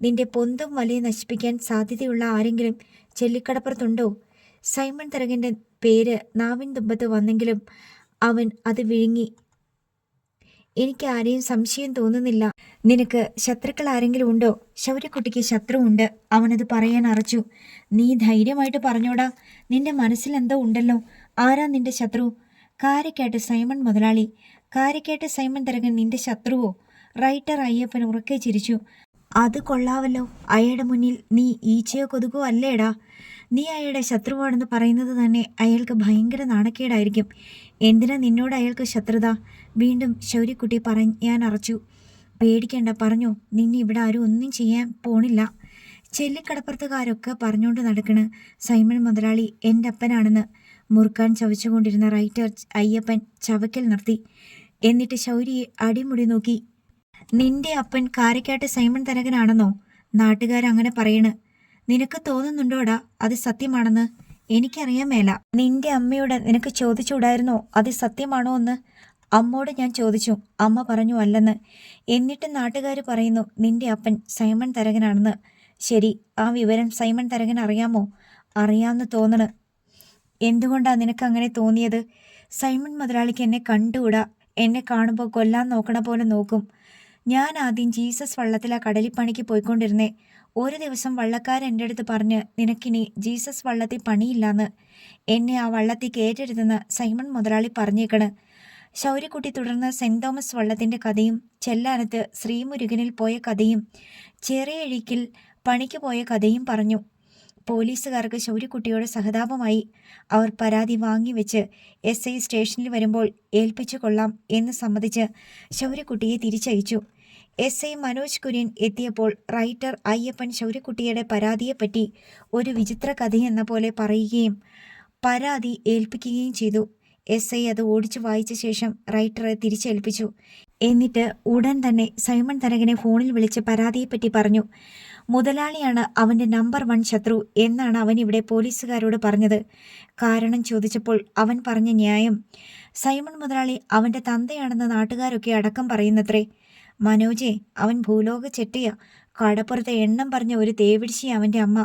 നിന്റെ പൊന്തും വലയും നശിപ്പിക്കാൻ സാധ്യതയുള്ള ആരെങ്കിലും ചെല്ലിക്കടപ്പുറത്തുണ്ടോ? സൈമൺ തരകൻ്റെ പേര് നാവിൻ തുമ്പത്ത് വന്നെങ്കിലും അവൻ അത് വിഴുങ്ങി. എനിക്ക് ആരെയും സംശയം തോന്നുന്നില്ല. നിനക്ക് ശത്രുക്കൾ ആരെങ്കിലും ഉണ്ടോ? ശൗര്യക്കുട്ടിക്ക് ശത്രുവുണ്ട്. അവനത് പറയാൻ അറച്ചു. നീ ധൈര്യമായിട്ട് പറഞ്ഞോടാ. നിന്റെ മനസ്സിൽ എന്തോ ഉണ്ടല്ലോ. ആരാ നിന്റെ ശത്രു? കാരക്കാട്ട് സൈമൺ മുതലാളി. കാരക്കാട്ട് സൈമൺ തരകൻ നിന്റെ ശത്രുവോ? റൈറ്റർ അയ്യപ്പൻ ഉറക്കെ ചിരിച്ചു. അത് കൊള്ളാവല്ലോ. അയാളുടെ മുന്നിൽ നീ ഈച്ചയോ കൊതുകോ അല്ലേടാ. നീ അയാളുടെ ശത്രുവാണെന്ന് പറയുന്നത് തന്നെ അയാൾക്ക് ഭയങ്കര നാണക്കേടായിരിക്കും. എന്തിനാ നിന്നോട് അയാൾക്ക് ശത്രുത? വീണ്ടും ശൗര്യക്കുട്ടി പറയാൻ അറച്ചു. പേടിക്കണ്ട, പറഞ്ഞോ. നിന്നെ ഇവിടെ ആരും ഒന്നും ചെയ്യാൻ പോണില്ല. ചെല്ലിക്കടപ്പുറത്തുകാരൊക്കെ പറഞ്ഞുകൊണ്ട് നടക്കണ് സൈമൺ മുതലാളി എൻ്റെ അപ്പനാണെന്ന്. മുറുക്കാൻ ചവച്ചുകൊണ്ടിരുന്ന റൈറ്റർ അയ്യപ്പൻ ചവയ്ക്കൽ നിർത്തി. എന്നിട്ട് ശൗര്യയെ അടിമുടി നോക്കി. നിന്റെ അപ്പൻ കാരക്കാട്ട് സൈമൺ തരകനാണെന്നോ? നാട്ടുകാരങ്ങനെ പറയണ്. നിനക്ക് തോന്നുന്നുണ്ടോടാ അത് സത്യമാണെന്ന്? എനിക്കറിയാൻ മേല. നിന്റെ അമ്മയോട് നിനക്ക് ചോദിച്ചുകൂടായിരുന്നോ അത് സത്യമാണോ എന്ന്? അമ്മോട് ഞാൻ ചോദിച്ചു. അമ്മ പറഞ്ഞു അല്ലെന്ന്. എന്നിട്ട് നാട്ടുകാർ പറയുന്നു നിന്റെ അപ്പൻ സൈമൺ തരകനാണെന്ന്. ശരി, ആ വിവരം സൈമൺ തരകൻ അറിയാമോ? അറിയാമെന്ന് തോന്നണ്. എന്തുകൊണ്ടാ നിനക്കങ്ങനെ തോന്നിയത്? സൈമൺ മുതലാളിക്ക് എന്നെ കണ്ടുകൂടാ. എന്നെ കാണുമ്പോൾ കൊല്ലാൻ നോക്കണ പോലെ നോക്കും. ഞാൻ ആദ്യം ജീസസ് വള്ളത്തിലാ കടലിപ്പണിക്ക് പോയിക്കൊണ്ടിരുന്നേ. ഒരു ദിവസം വള്ളക്കാരൻ എൻ്റെ അടുത്ത് പറഞ്ഞ് നിനക്കിനി ജീസസ് വള്ളത്തിൽ പണിയില്ലാന്ന്. എന്നെ ആ വള്ളത്തിൽ കയറ്റരുതെന്ന് സൈമൺ മുതലാളി പറഞ്ഞേക്കണ്. ശൗര്യക്കുട്ടി തുടർന്ന് സെൻറ് തോമസ് വള്ളത്തിൻ്റെ കഥയും ചെല്ലാനത്ത് ശ്രീമുരുകനിൽ പോയ കഥയും ചെറിയഴിക്കിൽ പണിക്ക് പോയ കഥയും പറഞ്ഞു. പോലീസുകാർക്ക് ശൗര്യക്കുട്ടിയോട് സഹതാപമായി. അവർ പരാതി വാങ്ങിവെച്ച് SI സ്റ്റേഷനിൽ വരുമ്പോൾ ഏൽപ്പിച്ചു കൊള്ളാം എന്ന് സമ്മതിച്ച് ശൗര്യക്കുട്ടിയെ തിരിച്ചയച്ചു. SI മനോജ് കുര്യൻ എത്തിയപ്പോൾ റൈറ്റർ അയ്യപ്പൻ ശൗര്യക്കുട്ടിയുടെ പരാതിയെപ്പറ്റി ഒരു വിചിത്ര കഥയെന്ന പോലെ പറയുകയും പരാതി ഏൽപ്പിക്കുകയും ചെയ്തു. SI അത് ഓടിച്ചു വായിച്ച ശേഷം റൈറ്ററെ തിരിച്ചേൽപ്പിച്ചു. എന്നിട്ട് ഉടൻ തന്നെ സൈമൺ തരകനെ ഫോണിൽ വിളിച്ച് പരാതിയെപ്പറ്റി പറഞ്ഞു. മുതലാളിയാണ് അവൻ്റെ നമ്പർ 1 ശത്രു എന്നാണ് അവൻ ഇവിടെ പോലീസുകാരോട് പറഞ്ഞത്. കാരണം ചോദിച്ചപ്പോൾ അവൻ പറഞ്ഞ ന്യായം സൈമൺ മുതലാളി അവൻ്റെ തന്തയാണെന്ന് നാട്ടുകാരൊക്കെ അടക്കം പറയുന്നത്രേ. മനോജെ, അവൻ ഭൂലോക ചെട്ടിയ, കടപ്പുറത്തെ എണ്ണം പറഞ്ഞ ഒരു തേവിടിശി അവൻ്റെ അമ്മ.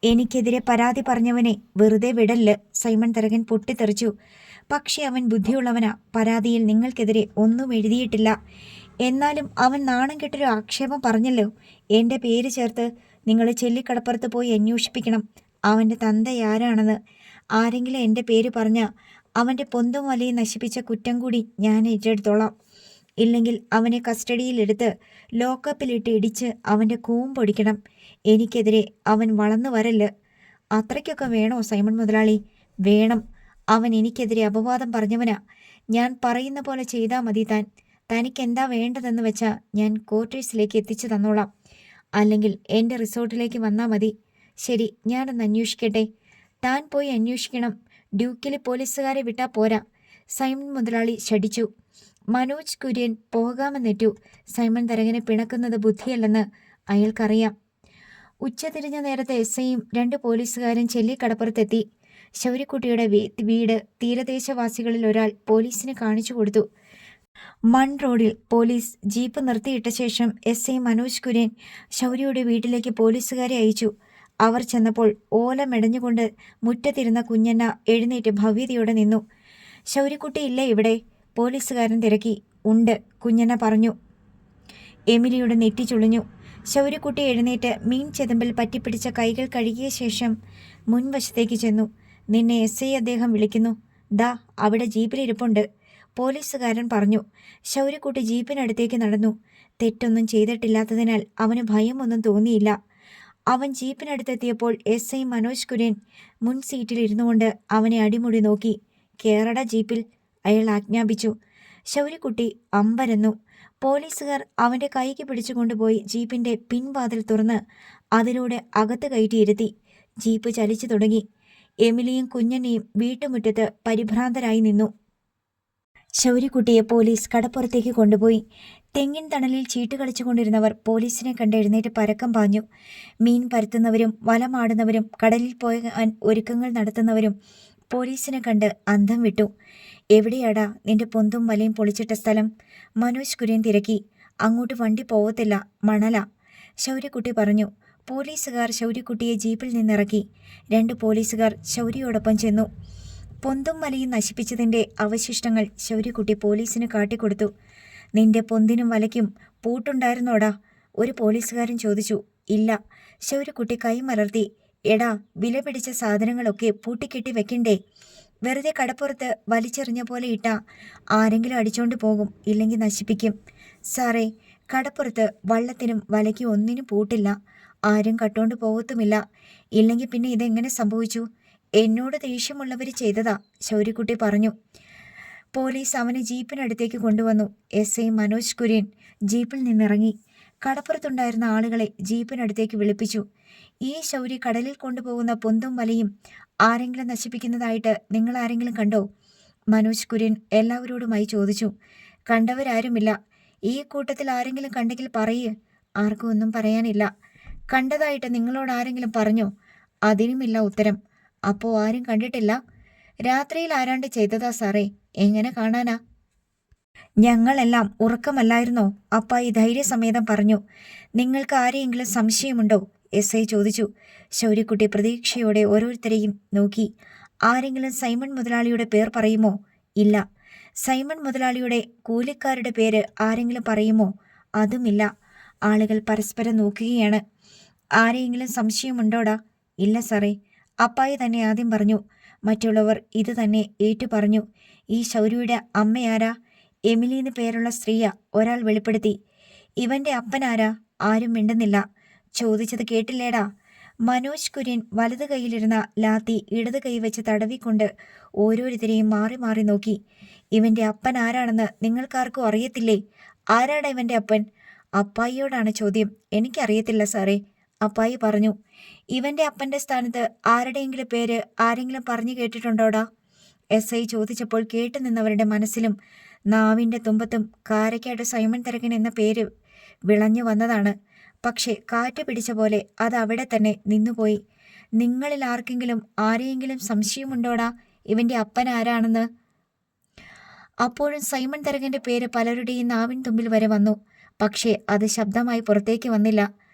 എനിക്കെതിരെ പരാതി പറഞ്ഞവനെ വെറുതെ വിടല്ല്. സൈമൺ തരകൻ പൊട്ടിത്തെറിച്ചു. പക്ഷെ അവൻ ബുദ്ധിയുള്ളവനാ. പരാതിയിൽ നിങ്ങൾക്കെതിരെ ഒന്നും എഴുതിയിട്ടില്ല. എന്നാലും അവൻ നാണം കെട്ടൊരു ആക്ഷേപം പറഞ്ഞല്ലോ. എൻ്റെ പേര് ചേർത്ത് നിങ്ങൾ ചെല്ലിക്കടപ്പുറത്ത് പോയി അന്വേഷിപ്പിക്കണം അവൻ്റെ തന്തയാരാണെന്ന്. ആരെങ്കിലും എൻ്റെ പേര് പറഞ്ഞാൽ അവൻ്റെ പൊന്തും വലയും നശിപ്പിച്ച കുറ്റം കൂടി ഞാൻ ഏറ്റെടുത്തോളാം. ഇല്ലെങ്കിൽ അവനെ കസ്റ്റഡിയിലെടുത്ത് ലോക്കപ്പിലിട്ട് ഇടിച്ച് അവൻ്റെ കൂമ്പൊടിക്കണം. എനിക്കെതിരെ അവൻ വളർന്നു വരല്ല്. അത്രയ്ക്കൊക്കെ വേണോ സൈമൺ മുതലാളി? വേണം. അവൻ എനിക്കെതിരെ അപവാദം പറഞ്ഞവനാ. ഞാൻ പറയുന്ന പോലെ ചെയ്താൽ മതി. തനിക്കെന്താ വേണ്ടതെന്ന് വെച്ചാൽ ഞാൻ ക്വാർട്ടേഴ്സിലേക്ക് എത്തിച്ചു തന്നോളാം. അല്ലെങ്കിൽ എൻ്റെ റിസോർട്ടിലേക്ക് വന്നാൽ മതി. ശരി, ഞാനൊന്ന് അന്വേഷിക്കട്ടെ. താൻ പോയി അന്വേഷിക്കണം. ഡ്യൂക്കിൽ പോലീസുകാരെ വിട്ടാൽ പോരാ. സൈമൺ മുതലാളി ശഠിച്ചു. മനോജ് കുര്യൻ പോകാമെന്നേറ്റു. സൈമൺ തരകനെ പിണക്കുന്നത് ബുദ്ധിയല്ലെന്ന് അയാൾക്കറിയാം. ഉച്ചതിരിഞ്ഞ നേരത്തെ SIയും 2 പോലീസുകാരും ചെല്ലിക്കടപ്പുറത്തെത്തി. ശൗര്യക്കുട്ടിയുടെ വീട് തീരദേശവാസികളിൽ ഒരാൾ പോലീസിന് കാണിച്ചു കൊടുത്തു. മൺ റോഡിൽ പോലീസ് ജീപ്പ് നിർത്തിയിട്ട ശേഷം SI മനോജ് കുര്യൻ ശൗര്യയുടെ വീട്ടിലേക്ക് പോലീസുകാരെ അയച്ചു. അവർ ചെന്നപ്പോൾ ഓല മെടഞ്ഞുകൊണ്ട് മുറ്റത്തിരുന്ന കുഞ്ഞന്ന എഴുന്നേറ്റ് ഭവ്യതയോടെ നിന്നു. ശൗര്യക്കുട്ടി ഇല്ലേ ഇവിടെ? പോലീസുകാരൻ തിരക്കി. ഉണ്ട്, കുഞ്ഞന്ന പറഞ്ഞു. എമിലിയുടെ നെറ്റി ചുളിഞ്ഞു. ശൗര്യക്കുട്ടി എഴുന്നേറ്റ് മീൻ ചെതുമ്പിൽ പറ്റിപ്പിടിച്ച കൈകൾ കഴുകിയ ശേഷം മുൻവശത്തേക്ക് ചെന്നു. നിന്നെ SI അദ്ദേഹം വിളിക്കുന്നു. ദാ അവിടെ ജീപ്പിലിരിപ്പുണ്ട്, പോലീസുകാരൻ പറഞ്ഞു. ശൗര്യക്കുട്ടി ജീപ്പിനടുത്തേക്ക് നടന്നു. തെറ്റൊന്നും ചെയ്തിട്ടില്ലാത്തതിനാൽ അവന് ഭയമൊന്നും തോന്നിയില്ല. അവൻ ജീപ്പിനടുത്തെത്തിയപ്പോൾ SI മനോജ് കുര്യൻ മുൻ സീറ്റിൽ ഇരുന്നുകൊണ്ട് അവനെ അടിമുടി നോക്കി. കേറട ജീപ്പിൽ, അയാൾ ആജ്ഞാപിച്ചു. ശൗര്യക്കുട്ടി അമ്പരന്നു. പോലീസുകാർ അവൻ്റെ കൈക്ക് പിടിച്ചുകൊണ്ടുപോയി ജീപ്പിൻ്റെ പിൻവാതിൽ തുറന്ന് അതിലൂടെ അകത്ത് കയറ്റിയിരുത്തി. ജീപ്പ് ചലിച്ചു തുടങ്ങി. എമിലിയും കുഞ്ഞനെയും വീട്ടുമുറ്റത്ത് പരിഭ്രാന്തരായി നിന്നു. ശൗര്യക്കുട്ടിയെ പോലീസ് കടപ്പുറത്തേക്ക് കൊണ്ടുപോയി. തെങ്ങിൻ തണലിൽ ചീട്ട് കളിച്ചുകൊണ്ടിരുന്നവർ പോലീസിനെ കണ്ട് എഴുന്നേറ്റ് പരക്കം പാഞ്ഞു. മീൻ പരത്തുന്നവരും വലമാടുന്നവരും കടലിൽ പോകാൻ ഒരുക്കങ്ങൾ നടത്തുന്നവരും പോലീസിനെ കണ്ട് അന്തം വിട്ടു. എവിടെയാടാ നിന്റെ പൊന്തും വലയും പൊളിച്ചിട്ട സ്ഥലം? മനോജ് കുര്യൻ തിരക്കി. അങ്ങോട്ട് വണ്ടി പോവത്തില്ല, മണല, ശൗര്യക്കുട്ടി പറഞ്ഞു. പോലീസുകാർ ശൗര്യക്കുട്ടിയെ ജീപ്പിൽ നിന്നിറക്കി. 2 പോലീസുകാർ ശൗര്യയോടൊപ്പം ചെന്നു. പൊന്തും വലയും നശിപ്പിച്ചതിൻ്റെ അവശിഷ്ടങ്ങൾ ശൗര്യക്കുട്ടി പോലീസിന് കാട്ടിക്കൊടുത്തു. നിന്റെ പൊന്തിനും വലയ്ക്കും പൂട്ടുണ്ടായിരുന്നോടാ? ഒരു പോലീസുകാരൻ ചോദിച്ചു. ഇല്ല. ശൗര്യക്കുട്ടി കൈമലർത്തി. എടാ, വില പിടിച്ച സാധനങ്ങളൊക്കെ പൂട്ടിക്കെട്ടി വെക്കണ്ടേ? വെറുതെ കടപ്പുറത്ത് വലിച്ചെറിഞ്ഞ പോലെ ഇട്ടാ ആരെങ്കിലും അടിച്ചോണ്ട് പോകും, ഇല്ലെങ്കിൽ നശിപ്പിക്കും. സാറേ, കടപ്പുറത്ത് വള്ളത്തിനും വലയ്ക്കും ഒന്നിനും പൂട്ടില്ല. ആരും കട്ടോണ്ട് പോകത്തുമില്ല. ഇല്ലെങ്കിൽ പിന്നെ ഇതെങ്ങനെ സംഭവിച്ചു? എന്നോട് ദേഷ്യമുള്ളവർ ചെയ്തതാ, ശൗര്യക്കുട്ടി പറഞ്ഞു. പോലീസ് അവനെ ജീപ്പിനടുത്തേക്ക് കൊണ്ടുവന്നു. SI മനോജ് കുര്യൻ ജീപ്പിൽ നിന്നിറങ്ങി. കടപ്പുറത്തുണ്ടായിരുന്ന ആളുകളെ ജീപ്പിനടുത്തേക്ക് വിളിപ്പിച്ചു. ഈ ശൗര്യ കടലിൽ കൊണ്ടുപോകുന്ന പൊന്തും വലയും ആരെങ്കിലും നശിപ്പിക്കുന്നതായിട്ട് നിങ്ങൾ ആരെങ്കിലും കണ്ടോ? മനോജ് കുര്യൻ എല്ലാവരോടുമായി ചോദിച്ചു. കണ്ടവരാരുമില്ല. ഈ കൂട്ടത്തിൽ ആരെങ്കിലും കണ്ടെങ്കിൽ പറയ്. ആർക്കും ഒന്നും പറയാനില്ല. കണ്ടതായിട്ട് നിങ്ങളോട് ആരെങ്കിലും പറഞ്ഞോ? അതിനുമില്ല ഉത്തരം. അപ്പോൾ ആരും കണ്ടിട്ടില്ല? രാത്രിയിൽ ആരാണ്ട് ചെയ്തതാ സാറേ. എങ്ങനെ കാണാനാ? ഞങ്ങളെല്ലാം ഉറക്കമല്ലായിരുന്നോ? അപ്പായി ധൈര്യസമേതം പറഞ്ഞു. നിങ്ങൾക്ക് ആരെയെങ്കിലും സംശയമുണ്ടോ? SI ചോദിച്ചു. ശൗര്യക്കുട്ടി പ്രതീക്ഷയോടെ ഓരോരുത്തരെയും നോക്കി. ആരെങ്കിലും സൈമൺ മുതലാളിയുടെ പേർ പറയുമോ? ഇല്ല. സൈമൺ മുതലാളിയുടെ കൂലിക്കാരുടെ പേര് ആരെങ്കിലും പറയുമോ? അതുമില്ല. ആളുകൾ പരസ്പരം നോക്കുകയാണ്. ആരെയെങ്കിലും സംശയമുണ്ടോടാ? ഇല്ല സാറേ. അപ്പായി തന്നെ ആദ്യം പറഞ്ഞു. മറ്റുള്ളവർ ഇത് തന്നെ ഏറ്റു പറഞ്ഞു. ഈ ശൗര്യയുടെ അമ്മയാരാ? എമിലിന്ന് പേരുള്ള സ്ത്രീയാ, ഒരാൾ വെളിപ്പെടുത്തി. ഇവന്റെ അപ്പനാരാ? ആരും മിണ്ടുന്നില്ല. ചോദിച്ചത് കേട്ടില്ലേടാ? മനോജ് കുര്യൻ വലത് കൈയിലിരുന്ന ലാത്തി ഇടത് കൈ വെച്ച് തടവിക്കൊണ്ട് ഓരോരുത്തരെയും മാറി മാറി നോക്കി. ഇവന്റെ അപ്പൻ ആരാണെന്ന് നിങ്ങൾക്കാർക്കും അറിയത്തില്ലേ? ആരാടാ ഇവന്റെ അപ്പൻ? അപ്പായിയോടാണ് ചോദ്യം. എനിക്കറിയത്തില്ല സാറേ, അപ്പായി പറഞ്ഞു. ഇവന്റെ അപ്പന്റെ സ്ഥാനത്ത് ആരുടെയെങ്കിലും പേര് ആരെങ്കിലും പറഞ്ഞു കേട്ടിട്ടുണ്ടോടാ? SI ചോദിച്ചപ്പോൾ കേട്ടുനിന്നവരുടെ മനസ്സിലും നാവിന്റെ തുമ്പത്തും കാരക്കാട് സൈമൺ തരകൻ എന്ന പേര് വിളഞ്ഞു വന്നതാണ്. പക്ഷെ കാറ്റ് പിടിച്ച പോലെ അത് അവിടെ തന്നെ നിന്നുപോയി. നിങ്ങളിൽ ആർക്കെങ്കിലും ആരെയെങ്കിലും സംശയമുണ്ടോടാ ഇവന്റെ അപ്പൻ ആരാണെന്ന്? അപ്പോഴും സൈമൺ തരകന്റെ പേര് പലരുടെയും നാവിൻ തുമ്പിൽ വരെ വന്നു. പക്ഷേ അത് ശബ്ദമായി പുറത്തേക്ക് വന്നില്ല.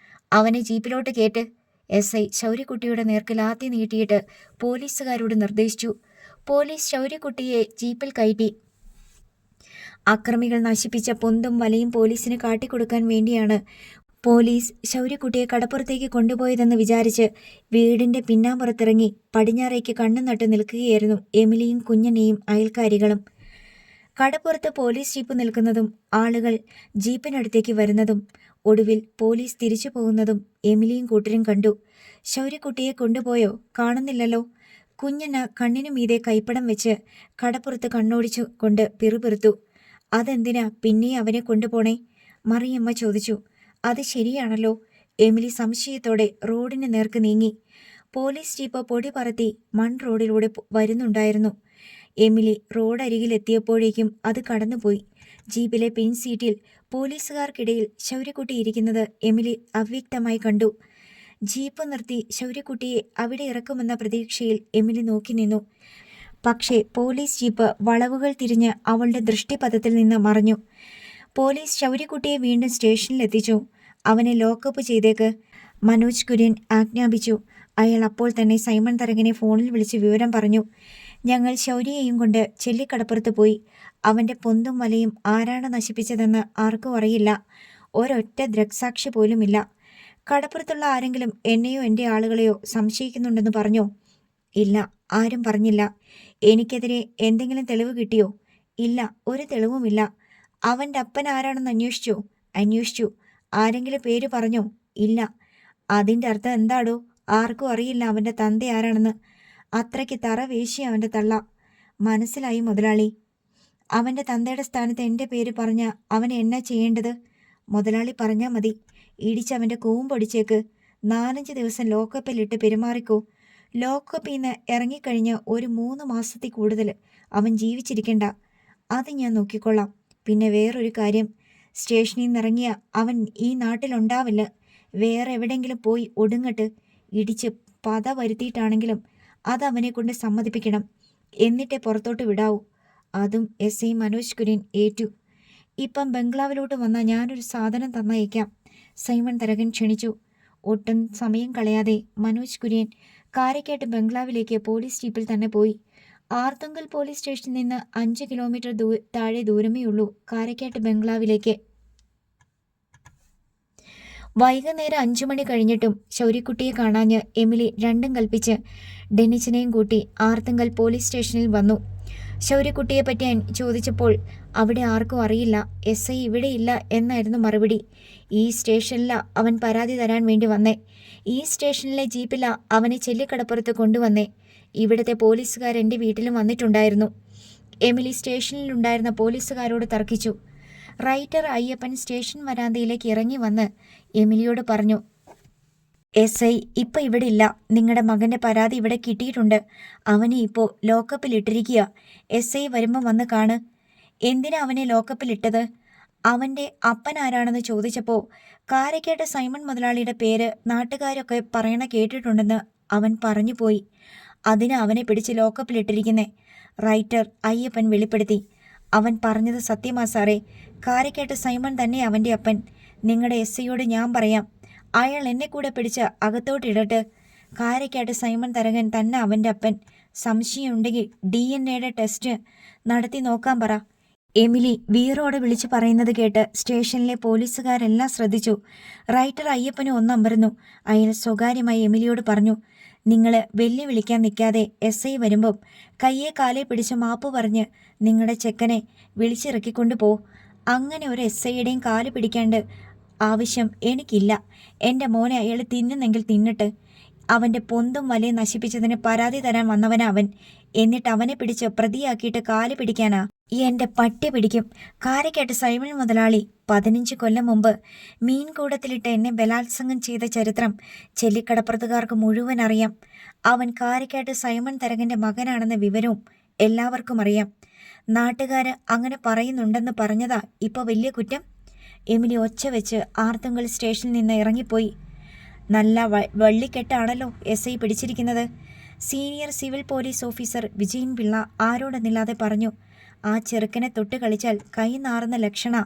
അവനെ ജീപ്പിലോട്ട് കേട്ട്, SI ശൗര്യക്കുട്ടിയുടെ നേർക്ക് ലാത്തി നീട്ടിയിട്ട് പോലീസുകാരോട് നിർദ്ദേശിച്ചു. പോലീസ് ശൗര്യക്കുട്ടിയെ ജീപ്പിൽ കയറ്റി. അക്രമികൾ നശിപ്പിച്ച പൊന്തും വലയും പോലീസിന് കാട്ടിക്കൊടുക്കാൻ വേണ്ടിയാണ് പോലീസ് ശൗര്യക്കുട്ടിയെ കടപ്പുറത്തേക്ക് കൊണ്ടുപോയതെന്ന് വിചാരിച്ച് വീടിന്റെ പിന്നാമ്പുറത്തിറങ്ങി പടിഞ്ഞാറേക്ക് കണ്ണു നട്ട് നിൽക്കുകയായിരുന്നു എമിലിയും കുഞ്ഞനെയും അയൽക്കാരികളും. കടപ്പുറത്ത് പോലീസ് ജീപ്പ് നിൽക്കുന്നതും ആളുകൾ ജീപ്പിനടുത്തേക്ക് വരുന്നതും ഒടുവിൽ പോലീസ് തിരിച്ചു പോകുന്നതും എമിലിയും കൂട്ടരും കണ്ടു. ശൗര്യക്കുട്ടിയെ കൊണ്ടുപോയോ? കാണുന്നില്ലല്ലോ. കുഞ്ഞന കണ്ണിനു മീതെ കൈപ്പടം വെച്ച് കടപ്പുറത്ത് കണ്ണോടിച്ചു കൊണ്ട് പിറുപിറുത്തു. അതെന്തിനാ പിന്നെ അവനെ കൊണ്ടുപോണേ? മറിയമ്മ ചോദിച്ചു. അത് ശരിയാണല്ലോ. എമിലി സംശയത്തോടെ റോഡിന് നേർക്ക് നീങ്ങി. പോലീസ് ജീപ്പ് പൊടി പറത്തി മൺ റോഡിലൂടെ വരുന്നുണ്ടായിരുന്നു. എമിലി റോഡരികിലെത്തിയപ്പോഴേക്കും അത് കടന്നുപോയി. ജീപ്പിലെ പിൻസീറ്റിൽ പോലീസുകാർക്കിടയിൽ ശൗര്യക്കുട്ടി ഇരിക്കുന്നത് എമിലി അവ്യക്തമായി കണ്ടു. ജീപ്പ് നിർത്തി ശൗര്യക്കുട്ടിയെ അവിടെ ഇറക്കുമെന്ന പ്രതീക്ഷയിൽ എമിലി നോക്കി നിന്നു. പക്ഷേ പോലീസ് ജീപ്പ് വളവുകൾ തിരിഞ്ഞ് അവളുടെ ദൃഷ്ടിപഥത്തിൽ നിന്ന് മറഞ്ഞു. പോലീസ് ശൗര്യക്കുട്ടിയെ വീണ്ടും സ്റ്റേഷനിലെത്തിച്ചു. അവനെ ലോക്കപ്പ് ചെയ്തേക്ക്, മനോജ് കുര്യൻ ആജ്ഞാപിച്ചു. അയാൾ അപ്പോൾ തന്നെ സൈമൺ തരകനെ ഫോണിൽ വിളിച്ച് വിവരം പറഞ്ഞു. ഞങ്ങൾ ശൗര്യയെയും കൊണ്ട് ചെല്ലിക്കടപ്പുറത്ത് പോയി. അവന്റെ പൊന്തും വലയും ആരാണ് നശിപ്പിച്ചതെന്ന് ആർക്കും അറിയില്ല. ഒരൊറ്റ ദൃക്സാക്ഷി പോലുമില്ല. കടപ്പുറത്തുള്ള ആരെങ്കിലും എന്നെയോ എൻ്റെ ആളുകളെയോ സംശയിക്കുന്നുണ്ടെന്ന് പറഞ്ഞോ? ഇല്ല, ആരും പറഞ്ഞില്ല. എനിക്കെതിരെ എന്തെങ്കിലും തെളിവ് കിട്ടിയോ? ഇല്ല, ഒരു തെളിവുമില്ല. അവൻ്റെ അപ്പൻ ആരാണെന്ന് അന്വേഷിച്ചോ? അന്വേഷിച്ചു. ആരെങ്കിലും പേര് പറഞ്ഞോ? ഇല്ല. അതിൻ്റെ അർത്ഥം എന്താടോ? ആർക്കും അറിയില്ല അവൻ്റെ തന്ത ആരാണെന്ന്. അത്രയ്ക്ക് തറ വേശി അവൻ്റെ തള്ള. മനസ്സിലായി മുതലാളി. അവൻ്റെ തന്തയുടെ സ്ഥാനത്ത് എൻ്റെ പേര് പറഞ്ഞ അവൻ എന്നാ ചെയ്യേണ്ടത്? മുതലാളി പറഞ്ഞാൽ മതി. ഇടിച്ചവൻ്റെ കൂമ്പൊടിച്ചേക്ക്. 4-5 ദിവസം ലോക്കപ്പിലിട്ട് പെരുമാറിക്കോ. ലോക്കപ്പിൽ നിന്ന് ഇറങ്ങിക്കഴിഞ്ഞ് ഒരു 3 മാസത്തിൽ കൂടുതൽ അവൻ ജീവിച്ചിരിക്കണ്ട. അത് ഞാൻ നോക്കിക്കൊള്ളാം. പിന്നെ വേറൊരു കാര്യം, സ്റ്റേഷനിൽ നിന്നിറങ്ങിയ അവൻ ഈ നാട്ടിലുണ്ടാവില്ല. വേറെ എവിടെയെങ്കിലും പോയി ഒടുങ്ങട്ട്. ഇടിച്ച് പത വരുത്തിയിട്ടാണെങ്കിലും അത് അവനെ കൊണ്ട് സമ്മതിപ്പിക്കണം. എന്നിട്ടേ പുറത്തോട്ട് വിടാവൂ. അതും SI മനോജ് കുര്യൻ ഏറ്റു. ഇപ്പം ബംഗ്ലാവിലോട്ട് വന്നാൽ ഞാനൊരു സാധനം തന്നയക്കാം. സൈമൺ തരകൻ ക്ഷണിച്ചു. ഒട്ടും സമയം കളയാതെ മനോജ് കുര്യൻ കാരക്കാട്ട് ബംഗ്ലാവിലേക്ക് പോലീസ് ജീപ്പിൽ തന്നെ പോയി. ആർത്തുങ്കൽ പോലീസ് സ്റ്റേഷനിൽ നിന്ന് 5 കിലോമീറ്റർ താഴെ ദൂരമേ ഉള്ളൂ കാരക്കാട്ട് ബംഗ്ലാവിലേക്ക്. വൈകുന്നേരം 5 മണി കഴിഞ്ഞിട്ടും ശൗര്യക്കുട്ടിയെ കാണാഞ്ഞ് എമിലി രണ്ടും കൽപ്പിച്ച് ഡെന്നിച്ചനെയും കൂട്ടി ആർത്തുങ്കൽ പോലീസ് സ്റ്റേഷനിൽ വന്നു. ശൗര്യക്കുട്ടിയെപ്പറ്റി ചോദിച്ചപ്പോൾ അവിടെ ആർക്കും അറിയില്ല. SI ഇവിടെ ഇല്ല എന്നായിരുന്നു മറുപടി. ഈ സ്റ്റേഷനിലാണ് അവൻ പരാതി തരാൻ വേണ്ടി വന്നേ. ഈ സ്റ്റേഷനിലെ ജീപ്പിലാണ് അവനെ ചെല്ലിക്കടപ്പുറത്ത് കൊണ്ടുവന്നേ. ഇവിടുത്തെ പോലീസുകാരെൻ്റെ വീട്ടിലും വന്നിട്ടുണ്ടായിരുന്നു. എമിലി സ്റ്റേഷനിലുണ്ടായിരുന്ന പോലീസുകാരോട് തർക്കിച്ചു. റൈറ്റർ അയ്യപ്പൻ സ്റ്റേഷൻ വരാന്തയിലേക്ക് ഇറങ്ങി വന്ന് എമിലിയോട് പറഞ്ഞു. SI ഇപ്പം ഇവിടെ ഇല്ല. നിങ്ങളുടെ മകൻ്റെ പരാതി ഇവിടെ കിട്ടിയിട്ടുണ്ട്. അവനെ ഇപ്പോൾ ലോക്കപ്പിലിട്ടിരിക്കുക. SI വരുമ്പം വന്ന് കാണ്. എന്തിനാ അവനെ ലോക്കപ്പിലിട്ടത്? അവൻ്റെ അപ്പൻ ആരാണെന്ന് ചോദിച്ചപ്പോൾ കാരക്കാട്ട് സൈമൺ മുതലാളിയുടെ പേര് നാട്ടുകാരൊക്കെ പറയണ കേട്ടിട്ടുണ്ടെന്ന് അവൻ പറഞ്ഞു പോയി. അതിന് അവനെ പിടിച്ച് ലോക്കപ്പിലിട്ടിരിക്കുന്നേ, റൈറ്റർ അയ്യപ്പൻ വെളിപ്പെടുത്തി. അവൻ പറഞ്ഞത് സത്യമാ സാറേ. കാരക്കാട്ട് സൈമൺ തന്നെ അവൻ്റെ അപ്പൻ. നിങ്ങളുടെ SIയോട് ഞാൻ പറയാം. അയാൾ എന്നെ കൂടെ പിടിച്ച് അകത്തോട്ടിടട്ട്. കാരക്കാട്ട് സൈമൺ തരകൻ തന്നെ അവൻ്റെ അപ്പൻ. സംശയമുണ്ടെങ്കിൽ DNA ടെസ്റ്റ് നടത്തി നോക്കാൻ പറ. എമിലി വീറോടെ വിളിച്ചു പറയുന്നത് കേട്ട് സ്റ്റേഷനിലെ പോലീസുകാരെല്ലാം ശ്രദ്ധിച്ചു. റൈറ്റർ അയ്യപ്പനും ഒന്നമ്പരന്നു. അയാൾ സ്വകാര്യമായി എമിലിയോട് പറഞ്ഞു. നിങ്ങൾ വെല്ലുവിളിക്കാൻ നിൽക്കാതെ SI വരുമ്പം കയ്യെ കാലെ പിടിച്ച് മാപ്പ് പറഞ്ഞ് നിങ്ങളുടെ ചെക്കനെ വിളിച്ചിറക്കിക്കൊണ്ട് പോ. അങ്ങനെ ഒരു SIയുടെയും കാല് പിടിക്കാണ്ട് ആവശ്യം എനിക്കില്ല. എൻ്റെ മോനെ അയാൾ തിന്നുന്നെങ്കിൽ തിന്നട്ട്. അവൻ്റെ പൊന്തും വലയും നശിപ്പിച്ചതിന് പരാതി തരാൻ വന്നവനാ അവൻ. എന്നിട്ട് അവനെ പിടിച്ച് പ്രതിയാക്കിയിട്ട് കാല് പിടിക്കാനാ എൻ്റെ പട്ടി പിടിക്കും. കാരക്കാട്ട് സൈമൺ മുതലാളി 15 കൊല്ലം മുമ്പ് മീൻകൂടത്തിലിട്ട് എന്നെ ബലാത്സംഗം ചെയ്ത ചരിത്രം ചെല്ലിക്കടപ്പുറത്തുകാർക്ക് മുഴുവൻ അറിയാം. അവൻ കാരക്കാട്ട് സൈമൺ തരകൻ്റെ മകനാണെന്ന വിവരവും എല്ലാവർക്കും അറിയാം. നാട്ടുകാര് അങ്ങനെ പറയുന്നുണ്ടെന്ന് പറഞ്ഞതാ ഇപ്പോൾ വലിയ കുറ്റം. എമിലി ഒച്ച വെച്ച് ആർത്തുങ്കൽ സ്റ്റേഷനിൽ നിന്ന് ഇറങ്ങിപ്പോയി. നല്ല വള്ളിക്കെട്ടാണല്ലോ SI പിടിച്ചിരിക്കുന്നത്. Senior civil police officer Vijayan Pillai ആരോടെന്നില്ലാതെ പറഞ്ഞു. ആ ചെറുക്കനെ തൊട്ട് കളിച്ചാൽ കൈ നാറുന്ന ലക്ഷണ.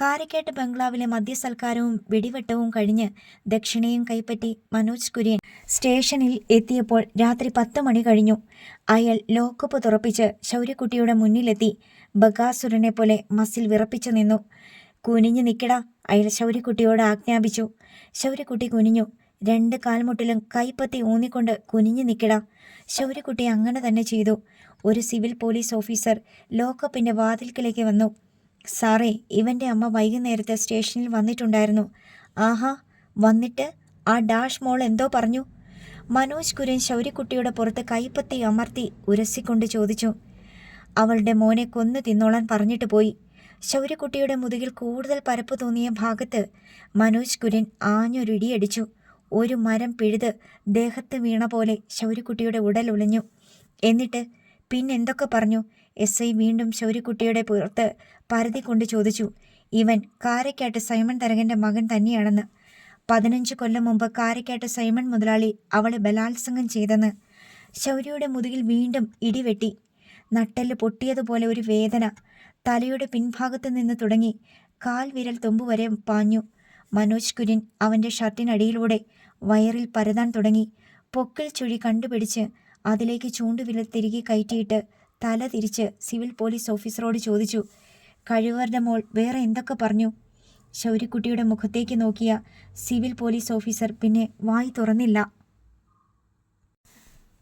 കാരക്കാട്ട് ബംഗ്ലാവിലെ മദ്യസൽക്കാരവും വെടിവെട്ടവും കഴിഞ്ഞ് ദക്ഷിണയും കൈപ്പറ്റി മനോജ് കുര്യൻ സ്റ്റേഷനിൽ എത്തിയപ്പോൾ രാത്രി 10 മണി കഴിഞ്ഞു. അയാൾ ലോക്കപ്പ് തുറപ്പിച്ച് ശൗര്യക്കുട്ടിയുടെ മുന്നിലെത്തി ബഗാസുരനെ പോലെ മസിൽ വിറപ്പിച്ചു നിന്നു. കുനിഞ്ഞു നിൽക്കടാ, അയാൾ ശൗര്യക്കുട്ടിയോട് ആജ്ഞാപിച്ചു. ശൗര്യക്കുട്ടി കുനിഞ്ഞു. 2 കാൽമുട്ടിലും കൈപ്പത്തി ഊന്നിക്കൊണ്ട് കുനിഞ്ഞു നിൽക്കടാ. ശൗര്യക്കുട്ടി അങ്ങനെ തന്നെ ചെയ്തു. ഒരു സിവിൽ പോലീസ് ഓഫീസർ ലോക്കപ്പിൻ്റെ വാതിൽക്കലേക്ക് വന്നു. സാറേ, ഇവൻ്റെ അമ്മ വൈകുന്നേരത്തെ സ്റ്റേഷനിൽ വന്നിട്ടുണ്ടായിരുന്നു. ആഹാ, വന്നിട്ട് ആ ഡാഷ് മോൾ എന്തോ പറഞ്ഞു? മനോജ് കുര്യൻ ശൗര്യക്കുട്ടിയുടെ പുറത്ത് കൈപ്പത്തി അമർത്തി ഉരസിക്കൊണ്ട് ചോദിച്ചു. അവളുടെ മോനെ കൊന്നു തിന്നോളാൻ പറഞ്ഞിട്ട് പോയി. ശൗര്യക്കുട്ടിയുടെ മുതുകിൽ കൂടുതൽ പരപ്പ് തോന്നിയ ഭാഗത്ത് മനോജ് കുര്യൻ ആഞ്ഞൊരിടിയടിച്ചു. ഒരു മരം പിഴുത് ദേഹത്ത് വീണ പോലെ ശൗര്യക്കുട്ടിയുടെ ഉടൽ ഉലഞ്ഞു. എന്നിട്ട് പിന്നെന്തൊക്കെ പറഞ്ഞു? SI വീണ്ടും ശൗര്യക്കുട്ടിയുടെ പുറത്ത് പരതി കൊണ്ട് ചോദിച്ചു. ഇവൻ കാരക്കാട്ട് സൈമൺ തരകൻ്റെ മകൻ തന്നെയാണെന്ന്. 15 കൊല്ലം മുമ്പ് കാരക്കാട്ട് സൈമൺ മുതലാളി അവളെ ബലാത്സംഗം ചെയ്തെന്ന്. ശൗര്യയുടെ മുതുകിൽ വീണ്ടും ഇടിവെട്ടി. നട്ടെല്ല് പൊട്ടിയതുപോലെ ഒരു വേദന തലയുടെ പിൻഭാഗത്ത് നിന്ന് തുടങ്ങി കാൽ വിരൽ തുമ്പുവരെ പാഞ്ഞു. മനോജ് കുര്യൻ അവൻ്റെ ഷർട്ടിനടിയിലൂടെ വയറിൽ പരതാൻ തുടങ്ങി. പൊക്കിൾ ചുഴി കണ്ടുപിടിച്ച് അതിലേക്ക് ചൂണ്ടുവിരൽ തിരികെ കയറ്റിയിട്ട് തല തിരിച്ച് സിവിൽ പോലീസ് ഓഫീസറോട് ചോദിച്ചു. കഴിവറുടെ മോൾ വേറെ എന്തൊക്കെ പറഞ്ഞു? ശൗര്യക്കുട്ടിയുടെ മുഖത്തേക്ക് നോക്കിയ സിവിൽ പോലീസ് ഓഫീസർ പിന്നെ വായി തുറന്നില്ല.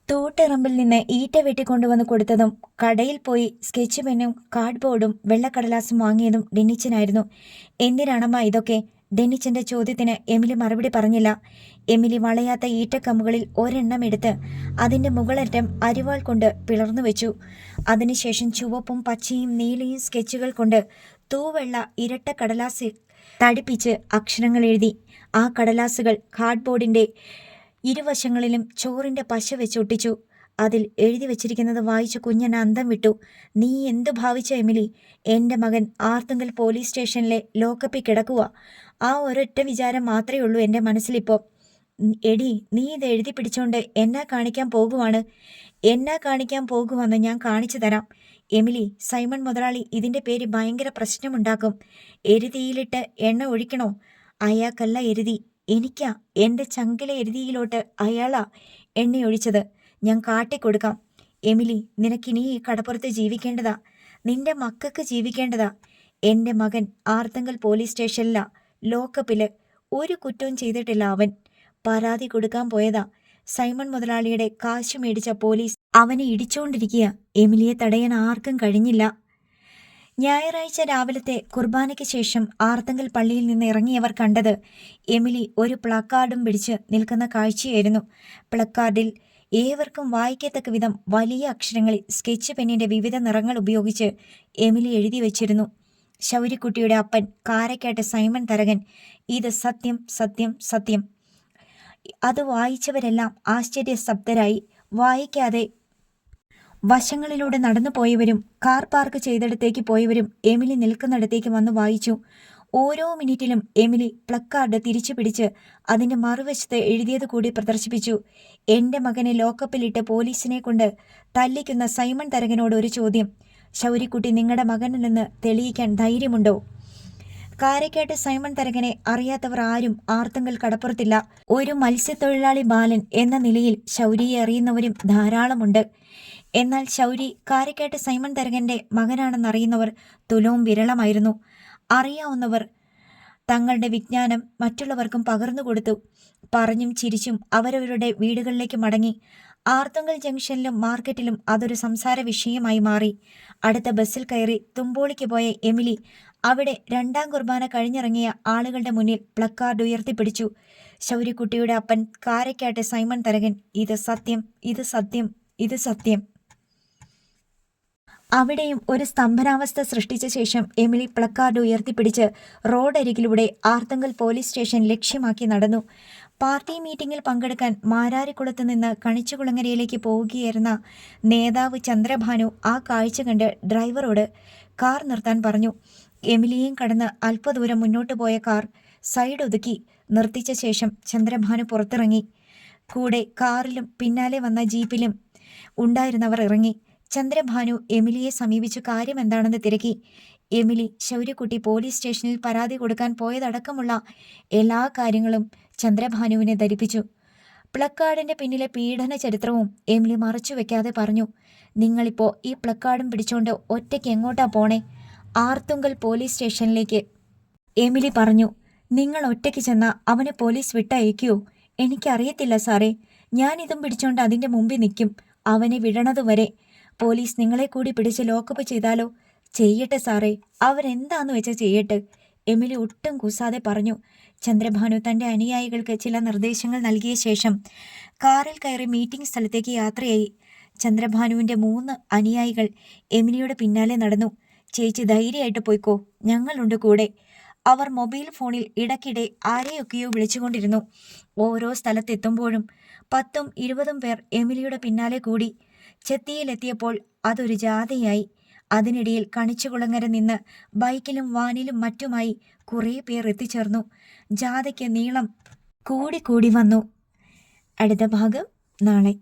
തോട്ടിറമ്പിൽ നിന്ന് ഈറ്റ വെട്ടിക്കൊണ്ടുവന്ന് കൊടുത്തതും കടയിൽ പോയി സ്കെച്ച് പെന്നും കാർഡ്ബോർഡും വെള്ളക്കടലാസും വാങ്ങിയതും ഡെന്നിച്ചനായിരുന്നു. എന്തിനാണമ്മ ഇതൊക്കെ? ഡെന്നിച്ചൻ്റെ ചോദ്യത്തിന് എമിലി മറുപടി പറഞ്ഞില്ല. എമിലി വളയാത്ത ഈറ്റക്കമ്പുകളിൽ ഒരെണ്ണം എടുത്ത് അതിൻ്റെ മുകളറ്റം അരിവാൾ കൊണ്ട് പിളർന്നു വെച്ചു. അതിനുശേഷം ചുവപ്പും പച്ചയും നീലയും സ്കെച്ചുകൾ കൊണ്ട് തൂവെള്ള ഇരട്ട കടലാസ് തടിപ്പിച്ച് അക്ഷരങ്ങൾ എഴുതി. ആ കടലാസുകൾ കാർഡ്ബോർഡിൻ്റെ ഇരുവശങ്ങളിലും ചോറിൻ്റെ പശ വെച്ചൊട്ടിച്ചു. അതിൽ എഴുതി വച്ചിരിക്കുന്നത് വായിച്ച് കുഞ്ഞൻ അന്തം വിട്ടു. നീ എന്തു ഭാവിച്ച എമിലി? എൻ്റെ മകൻ ആർത്തുങ്കൽ പോലീസ് സ്റ്റേഷനിലെ ലോക്കപ്പിൽ കിടക്കുക. ആ ഒരൊറ്റ വിചാരം മാത്രമേ ഉള്ളൂ എൻ്റെ മനസ്സിലിപ്പോൾ. എടി, നീ ഇത് എഴുതി പിടിച്ചോണ്ട് എന്നാ കാണിക്കാൻ പോകുവാന്ന് ഞാൻ കാണിച്ചു തരാം. എമിലി, സൈമൺ മുതലാളി ഇതിൻ്റെ പേര് ഭയങ്കര പ്രശ്നമുണ്ടാക്കും. എരുതിയിലിട്ട് എണ്ണ ഒഴിക്കണോ? അയാൾക്കല്ല എരുതി, എനിക്കാ. എൻ്റെ ചങ്കിലെ എരുതിയിലോട്ട് അയാളാ എണ്ണയൊഴിച്ചത്. ഞാൻ കാട്ടിക്കൊടുക്കാം. എമിലി, നിനക്കിനി ഈ കടപ്പുറത്ത് ജീവിക്കേണ്ടതാ. നിന്റെ മക്കൾക്ക് ജീവിക്കേണ്ടതാ. എൻ്റെ മകൻ ആർത്തങ്കൽ പോലീസ് സ്റ്റേഷനിലാ, ലോക്കപ്പില്. ഒരു കുറ്റവും ചെയ്തിട്ടില്ല അവൻ. പരാതി കൊടുക്കാൻ പോയതാ. സൈമൺ മുതലാളിയുടെ കാശ് മേടിച്ച പോലീസ് അവനെ ഇടിച്ചുകൊണ്ടിരിക്കുക. എമിലിയെ തടയാൻ ആർക്കും കഴിഞ്ഞില്ല. ഞായറാഴ്ച രാവിലത്തെ കുർബാനയ്ക്ക് ശേഷം ആർത്തങ്കൽ പള്ളിയിൽ നിന്ന് ഇറങ്ങിയവർ കണ്ടത് എമിലി ഒരു പ്ലക്കാർഡും പിടിച്ച് നിൽക്കുന്ന കാഴ്ചയായിരുന്നു. പ്ലക്കാർഡിൽ ഏവർക്കും വായിക്കത്തക്ക വിധം വലിയ അക്ഷരങ്ങളിൽ സ്കെച്ച് പെന്നിൻ്റെ വിവിധ നിറങ്ങൾ ഉപയോഗിച്ച് എമിലി എഴുതി വച്ചിരുന്നു. ശൗര്യക്കുട്ടിയുടെ അപ്പൻ കാരക്കാട്ട് സൈമൺ തരകൻ. ഇത് സത്യം, സത്യം, സത്യം. അത് വായിച്ചവരെല്ലാം ആശ്ചര്യസ്തബ്ധരായി. വായിക്കാതെ വശങ്ങളിലൂടെ നടന്നു പോയവരും കാർ പാർക്ക് ചെയ്തിടത്തേക്ക് പോയവരും എമിലി നിൽക്കുന്നിടത്തേക്ക് വന്ന് വായിച്ചു. ഓരോ മിനിറ്റിലും എമിലി പ്ലക്കാർഡ് തിരിച്ചു പിടിച്ച് അതിൻ്റെ മറുവശത്ത് എഴുതിയത് കൂടി പ്രദർശിപ്പിച്ചു. എൻ്റെ മകനെ ലോക്കപ്പിലിട്ട് പോലീസിനെ കൊണ്ട് തല്ലിക്കുന്ന സൈമൺ തരകനോട് ഒരു ചോദ്യം. ശൗര്യക്കുട്ടി നിങ്ങളുടെ മകനിലെന്ന് തെളിയിക്കാൻ ധൈര്യമുണ്ടോ? കാരക്കാട്ട് സൈമൺ തരകനെ അറിയാത്തവർ ആരും ആർത്തങ്കൽ കടപ്പുറത്തില്ല. ഒരു മത്സ്യത്തൊഴിലാളി ബാലൻ എന്ന നിലയിൽ ശൗര്യയെ അറിയുന്നവരും ധാരാളമുണ്ട്. എന്നാൽ ശൗരി കാരക്കാട്ട് സൈമൺ തരകൻ്റെ മകനാണെന്നറിയുന്നവർ തുലവും വിരളമായിരുന്നു. അറിയാവുന്നവർ തങ്ങളുടെ വിജ്ഞാനം മറ്റുള്ളവർക്കും പകർന്നുകൊടുത്തു. പറഞ്ഞും ചിരിച്ചും അവരവരുടെ വീടുകളിലേക്ക് മടങ്ങി. ആർത്തങ്കൽ ജംഗ്ഷനിലും മാർക്കറ്റിലും അതൊരു സംസാര വിഷയമായി മാറി. അടുത്ത ബസ്സിൽ കയറി തുമ്പോളിക്ക് പോയ എമിലി അവിടെ രണ്ടാം കുർബാന കഴിഞ്ഞിറങ്ങിയ ആളുകളുടെ മുന്നിൽ പ്ലക്കാർഡ് ഉയർത്തിപ്പിടിച്ചു. ശൗര്യക്കുട്ടിയുടെ അപ്പൻ കാരക്കാട്ട് സൈമൺ തരകൻ. ഇത് സത്യം, ഇത് സത്യം, ഇത് സത്യം. അവിടെയും ഒരു സ്തംഭനാവസ്ഥ സൃഷ്ടിച്ച ശേഷം എമിലി പ്ലക്കാർഡ് ഉയർത്തിപ്പിടിച്ച് റോഡരികിലൂടെ ആർത്തങ്കൽ പോലീസ് സ്റ്റേഷൻ ലക്ഷ്യമാക്കി നടന്നു. പാർട്ടി മീറ്റിംഗിൽ പങ്കെടുക്കാൻ മാരാരിക്കുളത്ത് നിന്ന് കണിച്ചുകുളങ്ങരയിലേക്ക് പോവുകയായിരുന്ന നേതാവ് ചന്ദ്രഭാനു ആ കാഴ്ച കണ്ട് ഡ്രൈവറോട് കാർ നിർത്താൻ പറഞ്ഞു. എമിലിയെയും കടന്ന് അല്പദൂരം മുന്നോട്ട് പോയ കാർ സൈഡ് ഒതുക്കി നിർത്തിച്ച ശേഷം ചന്ദ്രഭാനു പുറത്തിറങ്ങി. കൂടെ കാറിലും പിന്നാലെ വന്ന ജീപ്പിലും ഉണ്ടായിരുന്നവർ ഇറങ്ങി. ചന്ദ്രഭാനു എമിലിയെ സമീപിച്ചു കാര്യം എന്താണെന്ന് തിരക്കി. എമിലി ശൗര്യക്കുട്ടി പോലീസ് സ്റ്റേഷനിൽ പരാതി കൊടുക്കാൻ പോയതടക്കമുള്ള എല്ലാ കാര്യങ്ങളും ചന്ദ്രഭാനുവിനെ ധരിപ്പിച്ചു. പ്ലക്കാർഡിന്റെ പിന്നിലെ പീഡന ചരിത്രവും എമിലി മറച്ചു വെക്കാതെ പറഞ്ഞു. നിങ്ങളിപ്പോൾ ഈ പ്ലക്കാർഡും പിടിച്ചോണ്ട് ഒറ്റയ്ക്ക് എങ്ങോട്ടാ പോണേ? ആർത്തുങ്കൽ പോലീസ് സ്റ്റേഷനിലേക്ക്. എമിലി പറഞ്ഞു. നിങ്ങൾ ഒറ്റയ്ക്ക് ചെന്ന അവനെ പോലീസ് വിട്ടയക്കുമോ? എനിക്കറിയത്തില്ല സാറേ. ഞാനിതും പിടിച്ചോണ്ട് അതിൻ്റെ മുമ്പിൽ നിൽക്കും, അവനെ വിടണതുവരെ. പോലീസ് നിങ്ങളെ കൂടി പിടിച്ച് ലോക്കപ്പ് ചെയ്താലോ? ചെയ്യട്ടെ സാറേ, അവരെന്താന്ന് വെച്ചാൽ ചെയ്യട്ടെ, എമിലി ഒട്ടും കൂസാതെ പറഞ്ഞു. ചന്ദ്രഭാനു തൻ്റെ അനുയായികൾക്ക് ചില നിർദ്ദേശങ്ങൾ നൽകിയ ശേഷം കാറിൽ കയറി മീറ്റിംഗ് സ്ഥലത്തേക്ക് യാത്രയായി. ചന്ദ്രഭാനുവിൻ്റെ 3 അനുയായികൾ എമിലിയുടെ പിന്നാലെ നടന്നു. ചേച്ചി ധൈര്യമായിട്ട് പോയിക്കോ, ഞങ്ങളുണ്ട് കൂടെ. അവർ മൊബൈൽ ഫോണിൽ ഇടയ്ക്കിടെ ആരെയൊക്കെയോ വിളിച്ചുകൊണ്ടിരുന്നു. ഓരോ സ്ഥലത്തെത്തുമ്പോഴും 10ഉം 20ഉം പേർ എമിലിയുടെ പിന്നാലെ കൂടി. ചെത്തിയിലെത്തിയപ്പോൾ അതൊരു ജാഥയായി. അതിനിടയിൽ കണിച്ചുകുളങ്ങര നിന്ന് ബൈക്കിലും വാനിലും മറ്റുമായി കുറേ പേർ എത്തിച്ചേർന്നു. ജാഥയ്ക്ക് നീളം കൂടി വന്നു. അടുത്ത ഭാഗം നാളെ.